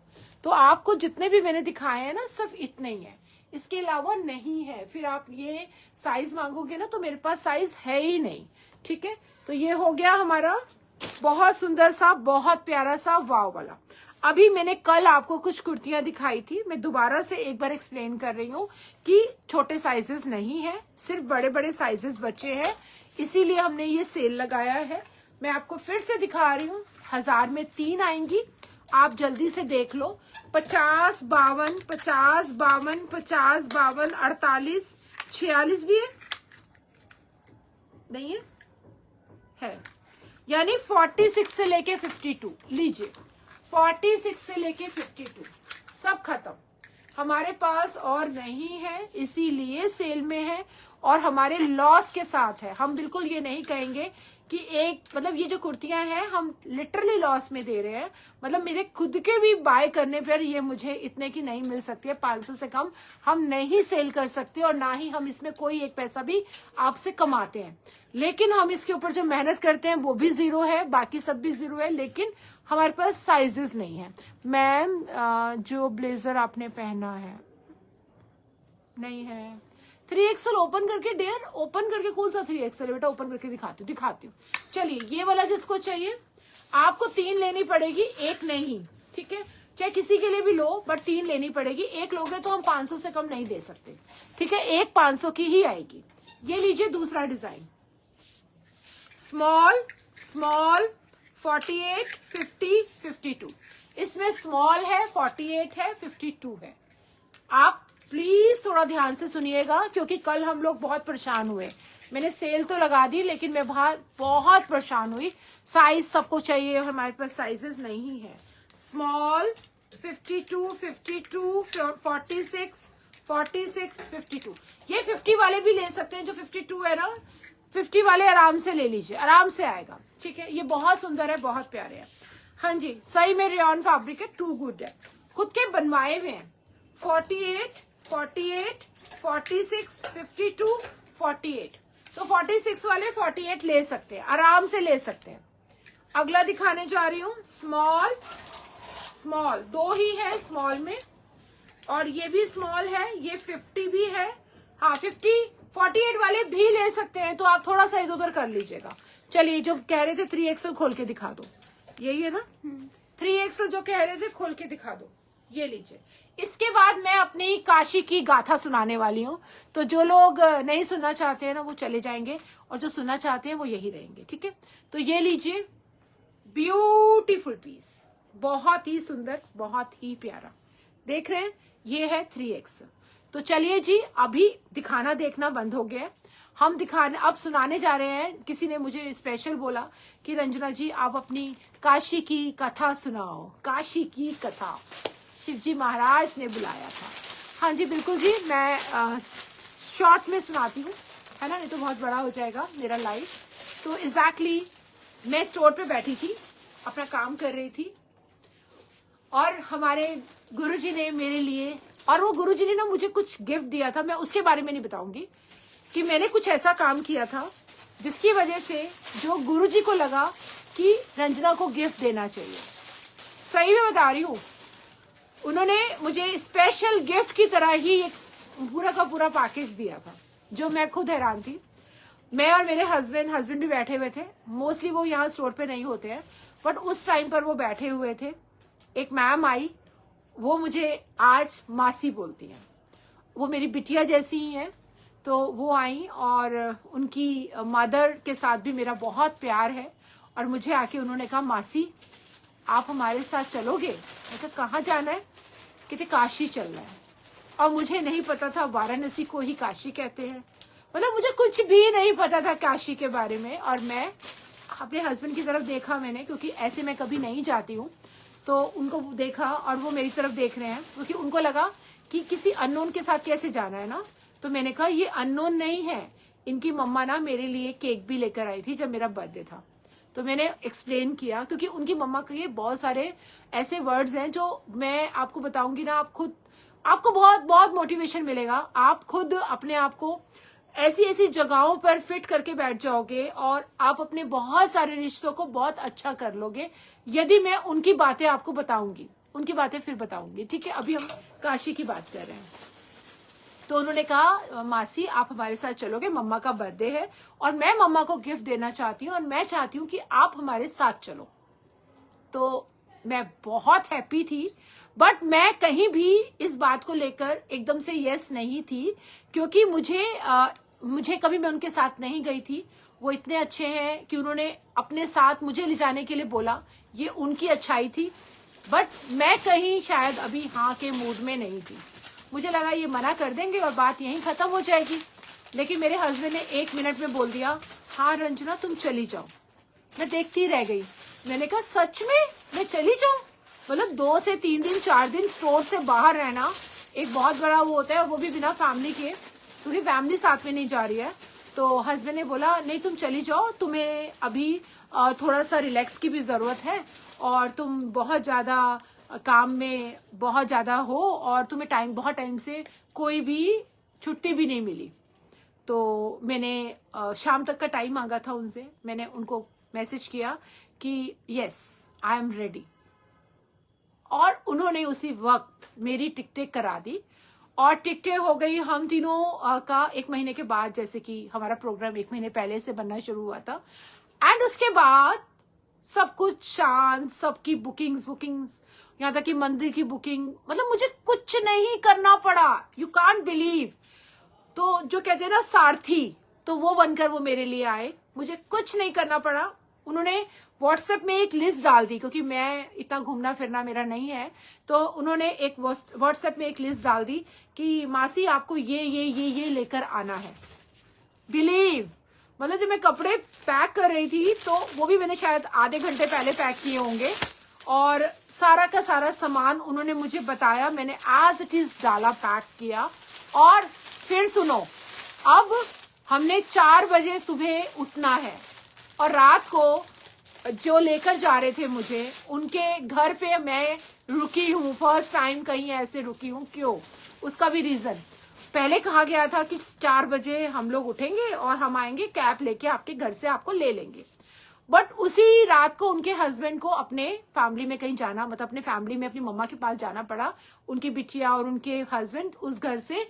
तो आपको जितने भी मैंने दिखाए हैं ना सिर्फ इतने ही है, इसके अलावा नहीं है। फिर आप ये साइज मांगोगे ना तो मेरे पास साइज है ही नहीं। ठीक है, तो ये हो गया हमारा बहुत सुंदर सा, बहुत प्यारा सा वाव वाला। अभी मैंने कल आपको कुछ कुर्तियां दिखाई थी, मैं दोबारा से एक बार एक्सप्लेन कर रही हूँ कि छोटे साइजेस नहीं है, सिर्फ बड़े बड़े साइजेस बचे हैं, इसीलिए हमने ये सेल लगाया है। मैं आपको फिर से दिखा रही हूँ, 1000 में 3 आएंगी, आप जल्दी से देख लो। 50, 52, 50, 52, 50, 52, 48, 46 भी है, नहीं है यानी 46 से लेके 52 लीजिए। 46 से लेके 52 सब खत्म हमारे पास और नहीं है, इसीलिए सेल में है और हमारे लॉस के साथ है। हम बिल्कुल ये नहीं कहेंगे कि एक मतलब ये जो कुर्तियां हैं हम लिटरली लॉस में दे रहे हैं। मतलब मेरे खुद के भी बाय करने पर ये मुझे इतने की नहीं मिल सकती है, 500 से कम हम नहीं सेल कर सकते और ना ही हम इसमें कोई एक पैसा भी आपसे कमाते हैं। लेकिन हम इसके ऊपर जो मेहनत करते हैं वो भी 0 है, बाकी सब भी 0 है, लेकिन हमारे पास साइजेस नहीं है। मैम जो ब्लेजर आपने पहना है नहीं है 3XL ओपन करके, डेयर ओपन करके, कौन सा 3XL है बेटा, ओपन करके दिखाती हूँ। चलिए ये वाला जिसको चाहिए आपको 3 लेनी पड़ेगी, एक नहीं। ठीक है, चाहे किसी के लिए भी लो बट 3 लेनी पड़ेगी। एक लोगे तो हम 500 से कम नहीं दे सकते। ठीक है, एक 500 की ही आएगी। ये लीजिए दूसरा डिजाइन, स्मॉल स्मॉल 48, 50, 52। इसमें स्मॉल है, 48 है, 52 है। आप प्लीज थोड़ा ध्यान से सुनिएगा क्योंकि कल हम लोग बहुत परेशान हुए। मैंने सेल तो लगा दी लेकिन मैं बाहर बहुत परेशान हुई। साइज सबको चाहिए और हमारे पास साइजेस नहीं है। स्मॉल 52, 52, 46, 46, 52। ये 50 वाले भी ले सकते हैं, जो 52 है ना 50 वाले आराम से ले लीजिए, आराम से आएगा। ठीक है, ये बहुत सुंदर है, बहुत प्यारे है। हाँ जी, सही में रेयॉन फैब्रिक है, टू गुड है, खुद के बनवाए हुए हैं। 48, 48, 46, 52, 48। तो 46 वाले 48 ले सकते हैं, आराम से ले सकते हैं। अगला दिखाने जा रही हूँ, स्मॉल स्मॉल 2 ही है स्मॉल में और ये भी स्मॉल है, ये 50 भी है। हाँ 50, 48 वाले भी ले सकते हैं, तो आप थोड़ा सा इधर उधर कर लीजिएगा। चलिए जो कह रहे थे 3XL खोल के दिखा दो, यही है ना 3XL जो कह रहे थे, खोल के दिखा दो, ये लीजिए। इसके बाद मैं अपनी काशी की गाथा सुनाने वाली हूँ, तो जो लोग नहीं सुनना चाहते हैं ना वो चले जाएंगे और जो सुनना चाहते हैं वो यही रहेंगे। ठीक है, तो ये लीजिए, ब्यूटीफुल पीस, बहुत ही सुंदर, बहुत ही प्यारा। देख रहे हैं, ये है 3XL। तो चलिए जी, अभी दिखाना देखना बंद हो गया, हम दिखाने अब सुनाने जा रहे हैं। किसी ने मुझे स्पेशल बोला कि रंजना जी आप अपनी काशी की कथा सुनाओ, काशी की कथा शिवजी महाराज ने बुलाया था। हाँ जी बिल्कुल जी, मैं शॉर्ट में सुनाती हूँ, है ना, नहीं तो बहुत बड़ा हो जाएगा मेरा लाइव। तो एग्जैक्टली मैं स्टोर पे बैठी थी, अपना काम कर रही थी और हमारे गुरुजी ने मेरे लिए, और वो गुरुजी ने ना मुझे कुछ गिफ्ट दिया था, मैं उसके बारे में नहीं बताऊंगी कि मैंने कुछ ऐसा काम किया था जिसकी वजह से जो गुरुजी को लगा कि रंजना को गिफ्ट देना चाहिए। सही में बता रही हूँ, उन्होंने मुझे स्पेशल गिफ्ट की तरह ही एक पूरा का पूरा पैकेज दिया था, जो मैं खुद हैरान थी। मैं और मेरे हस्बैंड भी बैठे हुए थे, मोस्टली वो यहाँ स्टोर पे नहीं होते हैं बट उस टाइम पर वो बैठे हुए थे। एक मैम आई, वो मुझे आज मासी बोलती हैं, वो मेरी बिटिया जैसी ही हैं। तो वो आई और उनकी मदर के साथ भी मेरा बहुत प्यार है और मुझे आके उन्होंने कहा मासी आप हमारे साथ चलोगे? मैं कहा कहाँ जाना है? कहते काशी चलना है। और मुझे नहीं पता था वाराणसी को ही काशी कहते हैं, मतलब मुझे कुछ भी नहीं पता था काशी के बारे में। और मैं अपने हस्बैंड की तरफ देखा मैंने, क्योंकि ऐसे मैं कभी नहीं जाती हूँ, तो उनको देखा और वो मेरी तरफ देख रहे हैं, क्योंकि उनको लगा कि किसी अननोन के साथ कैसे जाना है ना। तो मैंने कहा ये अननोन नहीं है, इनकी मम्मा ना मेरे लिए केक भी लेकर आई थी जब मेरा बर्थडे था। तो मैंने एक्सप्लेन किया, क्योंकि उनकी मम्मा के लिए बहुत सारे ऐसे वर्ड्स हैं जो मैं आपको बताऊंगी ना, आप खुद आपको बहुत बहुत मोटिवेशन मिलेगा। आप खुद अपने आप को ऐसी ऐसी जगहों पर फिट करके बैठ जाओगे और आप अपने बहुत सारे रिश्तों को बहुत अच्छा कर लोगे, यदि मैं उनकी बातें आपको बताऊंगी, उनकी बातें फिर बताऊंगी, ठीक है। अभी हम काशी की बात कर रहे हैं। तो उन्होंने कहा मासी आप हमारे साथ चलोगे, मम्मा का बर्थडे है और मैं मम्मा को गिफ्ट देना चाहती हूँ और मैं चाहती हूँ कि आप हमारे साथ चलो। तो मैं बहुत हैप्पी थी, बट मैं कहीं भी इस बात को लेकर एकदम से यस नहीं थी, क्योंकि मुझे कभी मैं उनके साथ नहीं गई थी। वो इतने अच्छे हैं कि उन्होंने अपने साथ मुझे ले जाने के लिए बोला, ये उनकी अच्छाई थी। बट मैं कहीं शायद अभी हाँ के मूड में नहीं थी। मुझे लगा ये मना कर देंगे और बात यहीं खत्म हो जाएगी, लेकिन मेरे हस्बैंड ने 1 मिनट में बोल दिया हाँ रंजना तुम चली जाओ। मैं देखती रह गई। मैंने कहा सच में मैं चली जाऊं? मतलब 2 से 3 दिन 4 दिन स्टोर से बाहर रहना एक बहुत बड़ा वो होता है, वो भी बिना फैमिली के, क्योंकि फैमिली साथ में नहीं जा रही है। तो हस्बैंड ने बोला नहीं तुम चली जाओ, तुम्हें अभी थोड़ा सा रिलैक्स की भी जरूरत है और तुम बहुत ज्यादा काम में बहुत ज्यादा हो और तुम्हें बहुत टाइम से कोई भी छुट्टी भी नहीं मिली। तो मैंने शाम तक का टाइम मांगा था उनसे। मैंने उनको मैसेज किया कि यस आई एम रेडी, और उन्होंने उसी वक्त मेरी टिकटें करा दी और टिकटें हो गई हम तीनों का 1 महीने के बाद, जैसे कि हमारा प्रोग्राम 1 महीने पहले से बनना शुरू हुआ था। एंड उसके बाद सब कुछ शांत, सबकी बुकिंग्स, यहाँ तक कि मंदिर की बुकिंग, मतलब मुझे कुछ नहीं करना पड़ा। You can't believe. तो जो कहते हैं ना सारथी, तो वो बनकर वो मेरे लिए आए, मुझे कुछ नहीं करना पड़ा। उन्होंने व्हाट्सएप में एक लिस्ट डाल दी, क्योंकि मैं इतना घूमना फिरना मेरा नहीं है, तो उन्होंने एक व्हाट्सएप में एक लिस्ट डाल दी कि मासी आपको ये लेकर आना है। बिलीव, मतलब जब मैं कपड़े पैक कर रही थी तो वो भी मैंने शायद आधे घंटे पहले पैक किए होंगे, और सारा का सारा सामान उन्होंने मुझे बताया, मैंने एज इट इज डाला, पैक किया। और फिर सुनो, अब हमने 4 बजे सुबह उठना है और रात को जो लेकर जा रहे थे मुझे, उनके घर पे मैं रुकी हूँ, फर्स्ट टाइम कहीं ऐसे रुकी हूँ। क्यों? उसका भी रीजन, पहले कहा गया था कि 4 बजे हम लोग उठेंगे और हम आएंगे कैब लेके आपके घर से आपको ले लेंगे। बट उसी रात को उनके हस्बैंड को अपने फैमिली में कहीं जाना, मतलब अपने फैमिली में अपनी मम्मा के पास जाना पड़ा। उनकी बिटिया और उनके हस्बैंड उस घर से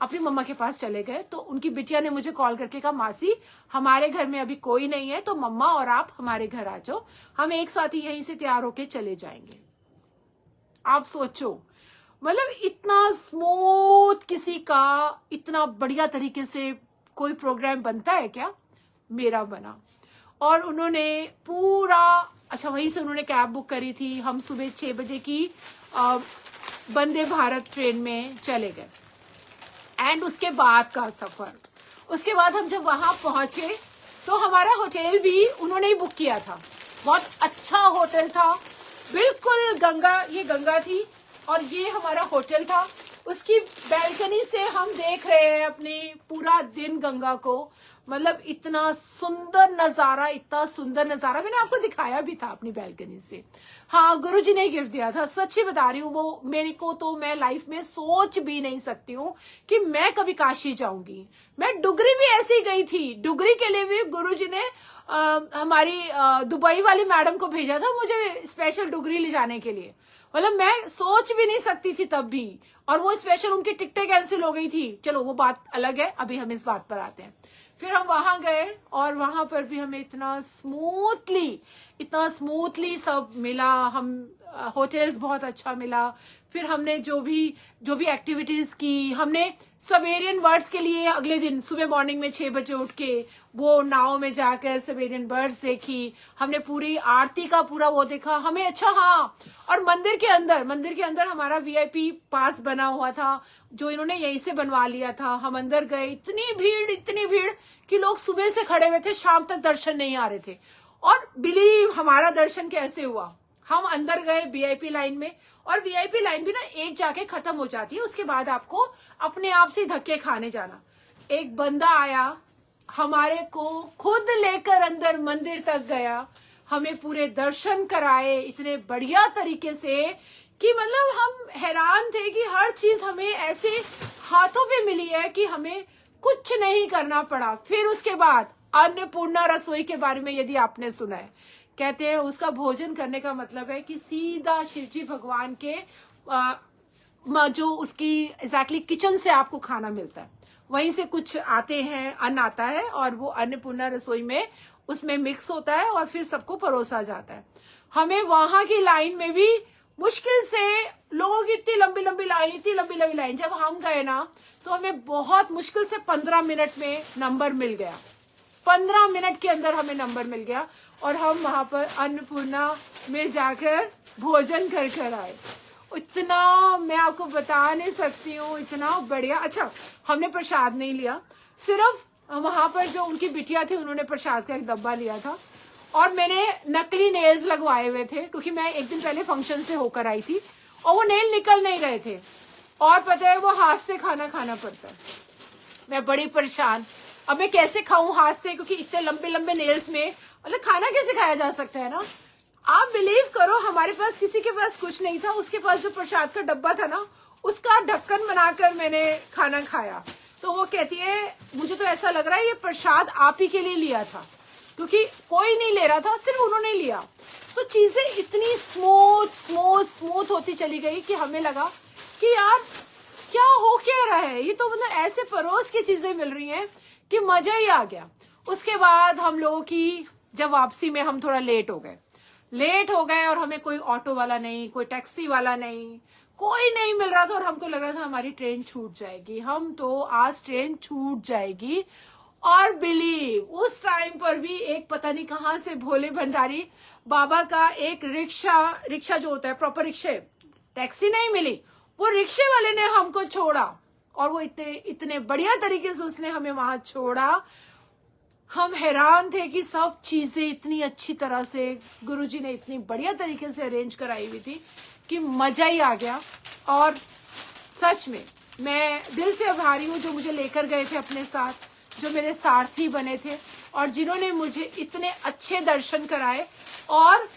अपनी मम्मा के पास चले गए। तो उनकी बिटिया ने मुझे कॉल करके कहा मासी हमारे घर में अभी कोई नहीं है, तो मम्मा और आप हमारे घर आ जाओ, हम एक साथ ही यहीं से तैयार होके चले जाएंगे। आप सोचो, मतलब इतना स्मूथ किसी का इतना बढ़िया तरीके से कोई प्रोग्राम बनता है क्या? मेरा बना। और उन्होंने पूरा, अच्छा वहीं से उन्होंने कैब बुक करी थी। हम सुबह 6 बजे की वंदे भारत ट्रेन में चले गए। एंड उसके बाद का सफर, उसके बाद हम जब वहां पहुंचे तो हमारा होटल भी उन्होंने ही बुक किया था। बहुत अच्छा होटल था, बिल्कुल गंगा, ये गंगा थी और ये हमारा होटल था। उसकी बैल्कनी से हम देख रहे हैं अपनी पूरा दिन गंगा को। मतलब इतना सुंदर नजारा, इतना सुंदर नजारा, मैंने आपको दिखाया भी था अपनी बैल्कनी से। हाँ, गुरुजी ने गिफ्ट दिया था, सच्ची बता रही हूँ। वो मेरे को तो, मैं लाइफ में सोच भी नहीं सकती हूँ कि मैं कभी काशी जाऊंगी। मैं डुगरी भी ऐसे ही गई थी, डुगरी के लिए भी गुरुजी ने हमारी दुबई वाली मैडम को भेजा था मुझे स्पेशल डुगरी ले जाने के लिए। मतलब मैं सोच भी नहीं सकती थी तब भी। और वो स्पेशल उनकी टिकटें कैंसिल हो गई थी। चलो वो बात अलग है, अभी हम इस बात पर आते हैं। फिर हम वहां गए और वहां पर भी हमें इतना स्मूथली सब मिला। हम होटल्स बहुत अच्छा मिला। फिर हमने जो भी एक्टिविटीज की, हमने सवेरियन बर्ड्स के लिए अगले दिन सुबह मॉर्निंग में 6 बजे उठ के वो नाव में जाकर सवेरियन बर्ड्स देखी। हमने पूरी आरती का पूरा वो देखा हमें। अच्छा हाँ, और मंदिर के अंदर हमारा VIP पास बना हुआ था जो इन्होंने यहीं से बनवा लिया था। हम अंदर गए, इतनी भीड़ कि लोग सुबह से खड़े हुए थे, शाम तक दर्शन नहीं आ रहे थे। और बिलीव हमारा दर्शन कैसे हुआ। हम अंदर गए VIP लाइन में, और VIP लाइन भी ना एक जाके खत्म हो जाती है, उसके बाद आपको अपने आप से धक्के खाने जाना। एक बंदा आया, हमारे को खुद लेकर अंदर मंदिर तक गया, हमें पूरे दर्शन कराए इतने बढ़िया तरीके से कि मतलब हम हैरान थे कि हर चीज हमें ऐसे हाथों पे मिली है कि हमें कुछ नहीं करना पड़ा। फिर उसके बाद अन्नपूर्णा रसोई के बारे में यदि आपने सुना है, कहते हैं उसका भोजन करने का मतलब है कि सीधा शिवजी भगवान के जो उसकी एग्जैक्टली किचन से आपको खाना मिलता है, वहीं से कुछ आते हैं, अन्न आता है और वो अन्नपूर्णा रसोई में उसमें मिक्स होता है और फिर सबको परोसा जाता है। हमें वहां की लाइन में भी मुश्किल से लोगों की इतनी लंबी लाइन, जब हम गए ना तो हमें बहुत मुश्किल से 15 मिनट में नंबर मिल गया। 15 मिनट के अंदर हमें नंबर मिल गया और हम वहां पर अन्नपूर्णा में जाकर भोजन कर आए। इतना मैं आपको बता नहीं सकती हूँ, इतना बढ़िया। अच्छा, हमने प्रसाद नहीं लिया, सिर्फ वहां पर जो उनकी बिटिया थी उन्होंने प्रसाद का एक डब्बा लिया था। और मैंने नकली नेल्स लगवाए हुए थे क्योंकि मैं एक दिन पहले फंक्शन से होकर आई थी और वो नेल निकल नहीं रहे थे, और पता है वो हाथ से खाना पड़ता है। मैं बड़ी परेशान, अब मैं कैसे खाऊं हाथ से, क्योंकि इतने लंबे नेल्स में मतलब खाना कैसे खाया जा सकता है ना। आप बिलीव करो, हमारे पास किसी के पास कुछ नहीं था, उसके पास जो प्रसाद का डब्बा था ना उसका ढक्कन बनाकर मैंने खाना खाया। तो वो कहती है मुझे तो ऐसा लग रहा है ये प्रसाद आप ही के लिए लिया था, क्योंकि कोई नहीं ले रहा था, सिर्फ उन्होंने लिया। तो चीजें इतनी स्मूथ होती चली गई कि हमें लगा कि यार क्या हो क्या रहा है, ये तो मतलब ऐसे परोस की चीजें मिल रही हैं कि मजा ही आ गया। उसके बाद हम लोगों की जब वापसी में हम थोड़ा लेट हो गए और हमें कोई ऑटो वाला नहीं, कोई टैक्सी वाला नहीं, कोई नहीं मिल रहा था और हमको लग रहा था हमारी ट्रेन छूट जाएगी, हम तो आज ट्रेन छूट जाएगी। और बिलीव उस टाइम पर भी एक पता नहीं कहां से भोले भंडारी बाबा का एक रिक्शा जो होता है प्रॉपर रिक्शे, टैक्सी नहीं मिली, वो रिक्शे वाले ने हमको छोड़ा और वो इतने बढ़िया तरीके से उसने हमें वहां छोड़ा। हम हैरान थे कि सब चीजें इतनी अच्छी तरह से गुरुजी ने इतनी बढ़िया तरीके से अरेंज कराई हुई थी कि मजा ही आ गया। और सच में मैं दिल से आभारी हूँ जो मुझे लेकर गए थे अपने साथ, जो मेरे सारथी बने थे और जिन्होंने मुझे इतने अच्छे दर्शन कराए। और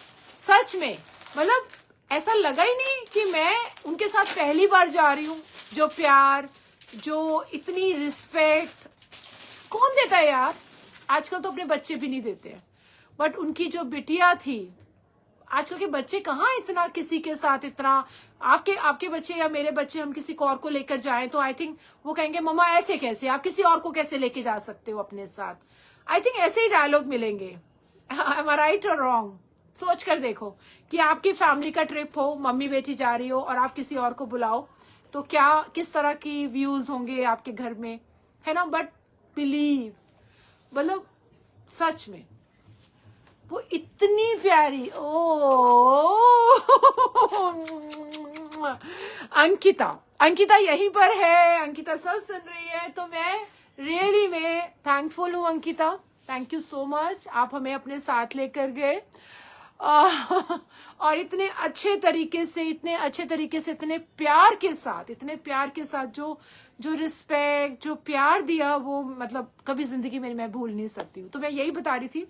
सच में मतलब ऐसा लगा ही नहीं कि मैं उनके साथ पहली बार जा रही हूँ। जो प्यार, जो इतनी रिस्पेक्ट कौन देता है यार, आजकल तो अपने बच्चे भी नहीं देते हैं, बट उनकी जो बिटिया थी, आजकल के बच्चे कहाँ इतना किसी के साथ इतना, आपके बच्चे या मेरे बच्चे हम किसी और को लेकर जाएं तो आई थिंक वो कहेंगे मम्मा ऐसे कैसे, आप किसी और को कैसे लेके जा सकते हो अपने साथ। आई थिंक ऐसे ही डायलॉग मिलेंगे। am I right or wrong? सोच कर देखो कि आपकी फैमिली का ट्रिप हो, मम्मी बेटी जा रही हो और आप किसी और को बुलाओ तो क्या किस तरह की व्यूज होंगे आपके घर में, है ना। बट बिलीव मतलब सच में वो इतनी प्यारी, अंकिता यहीं पर है, अंकिता सब सुन रही है, तो मैं रियली में थैंकफुल हूँ Ankita, thank you so much, आप हमें अपने साथ लेकर गए और इतने अच्छे तरीके से इतने प्यार के साथ जो रिस्पेक्ट, जो प्यार दिया, वो मतलब कभी जिंदगी में मैं भूल नहीं सकती हूँ। तो मैं यही बता रही थी,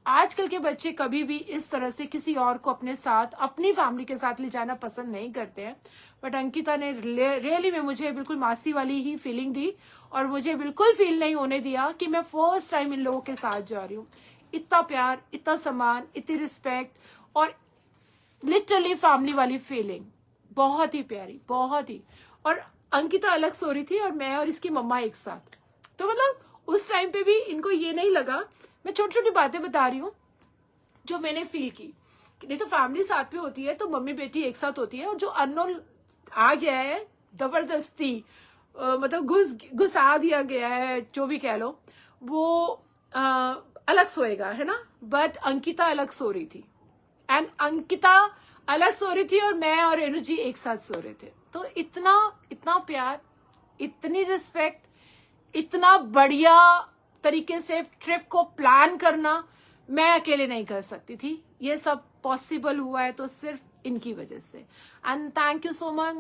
आजकल के बच्चे कभी भी इस तरह से किसी और को अपने साथ, अपनी फैमिली के साथ ले जाना पसंद नहीं करते हैं। बट अंकिता ने रियली में मुझे बिल्कुल मासी वाली ही फीलिंग दी और मुझे बिल्कुल फील नहीं होने दिया कि मैं फर्स्ट टाइम इन लोगों के साथ जा रही हूँ। इतना प्यार, इतना सम्मान, इतनी रिस्पेक्ट और लिटरली फैमिली वाली फीलिंग, बहुत ही प्यारी, बहुत ही। और अंकिता अलग सो रही थी और मैं और इसकी मम्मा एक साथ। तो मतलब उस टाइम पे भी इनको ये नहीं लगा। मैं छोटी छोटी बातें बता रही हूँ जो मैंने फील की। नहीं तो फैमिली साथ में होती है तो मम्मी बेटी एक साथ होती है, और जो अननोन आ गया है जबरदस्ती, मतलब घुसा दिया गया है, जो भी कह लो, वो अलग सोएगा, है ना। बट अंकिता अलग सो रही थी, एंड अंकिता अलग सो रही थी और मैं और रेणु जी एक साथ सो रहे थे। तो इतना इतना प्यार, इतनी रिस्पेक्ट, इतना बढ़िया तरीके से ट्रिप को प्लान करना मैं अकेले नहीं कर सकती थी। ये सब पॉसिबल हुआ है तो सिर्फ इनकी वजह से। And thank you so much,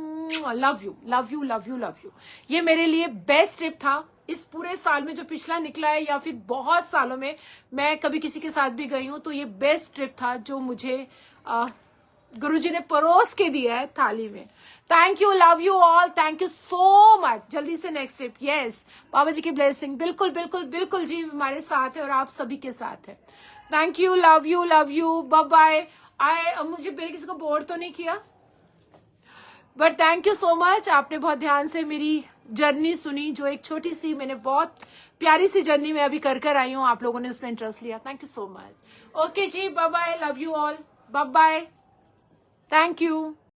love you love you love you love you. ये मेरे लिए बेस्ट ट्रिप था इस पूरे साल में, जो पिछला निकला है या फिर बहुत सालों में मैं कभी किसी के साथ भी गई हूँ, तो ये बेस्ट ट्रिप था जो मुझे गुरुजी ने परोस के दिया है थाली में। Thank you, love you all, thank you so much. जल्दी से नेक्स्ट ट्रिप। यस, बाबा जी की ब्लेसिंग बिल्कुल बिल्कुल बिल्कुल जी हमारे साथ है और आप सभी के साथ है। Thank you, love you love you, bye bye. मुझे मेरे किसी को बोर तो नहीं किया, but thank you so much. आपने बहुत ध्यान से मेरी जर्नी सुनी, जो एक छोटी सी मैंने बहुत प्यारी सी जर्नी में अभी कर आई हूँ, आप लोगों ने उसमें इंटरेस्ट लिया। Thank you so much. Okay जी, bye bye, love you all, bye bye, thank you.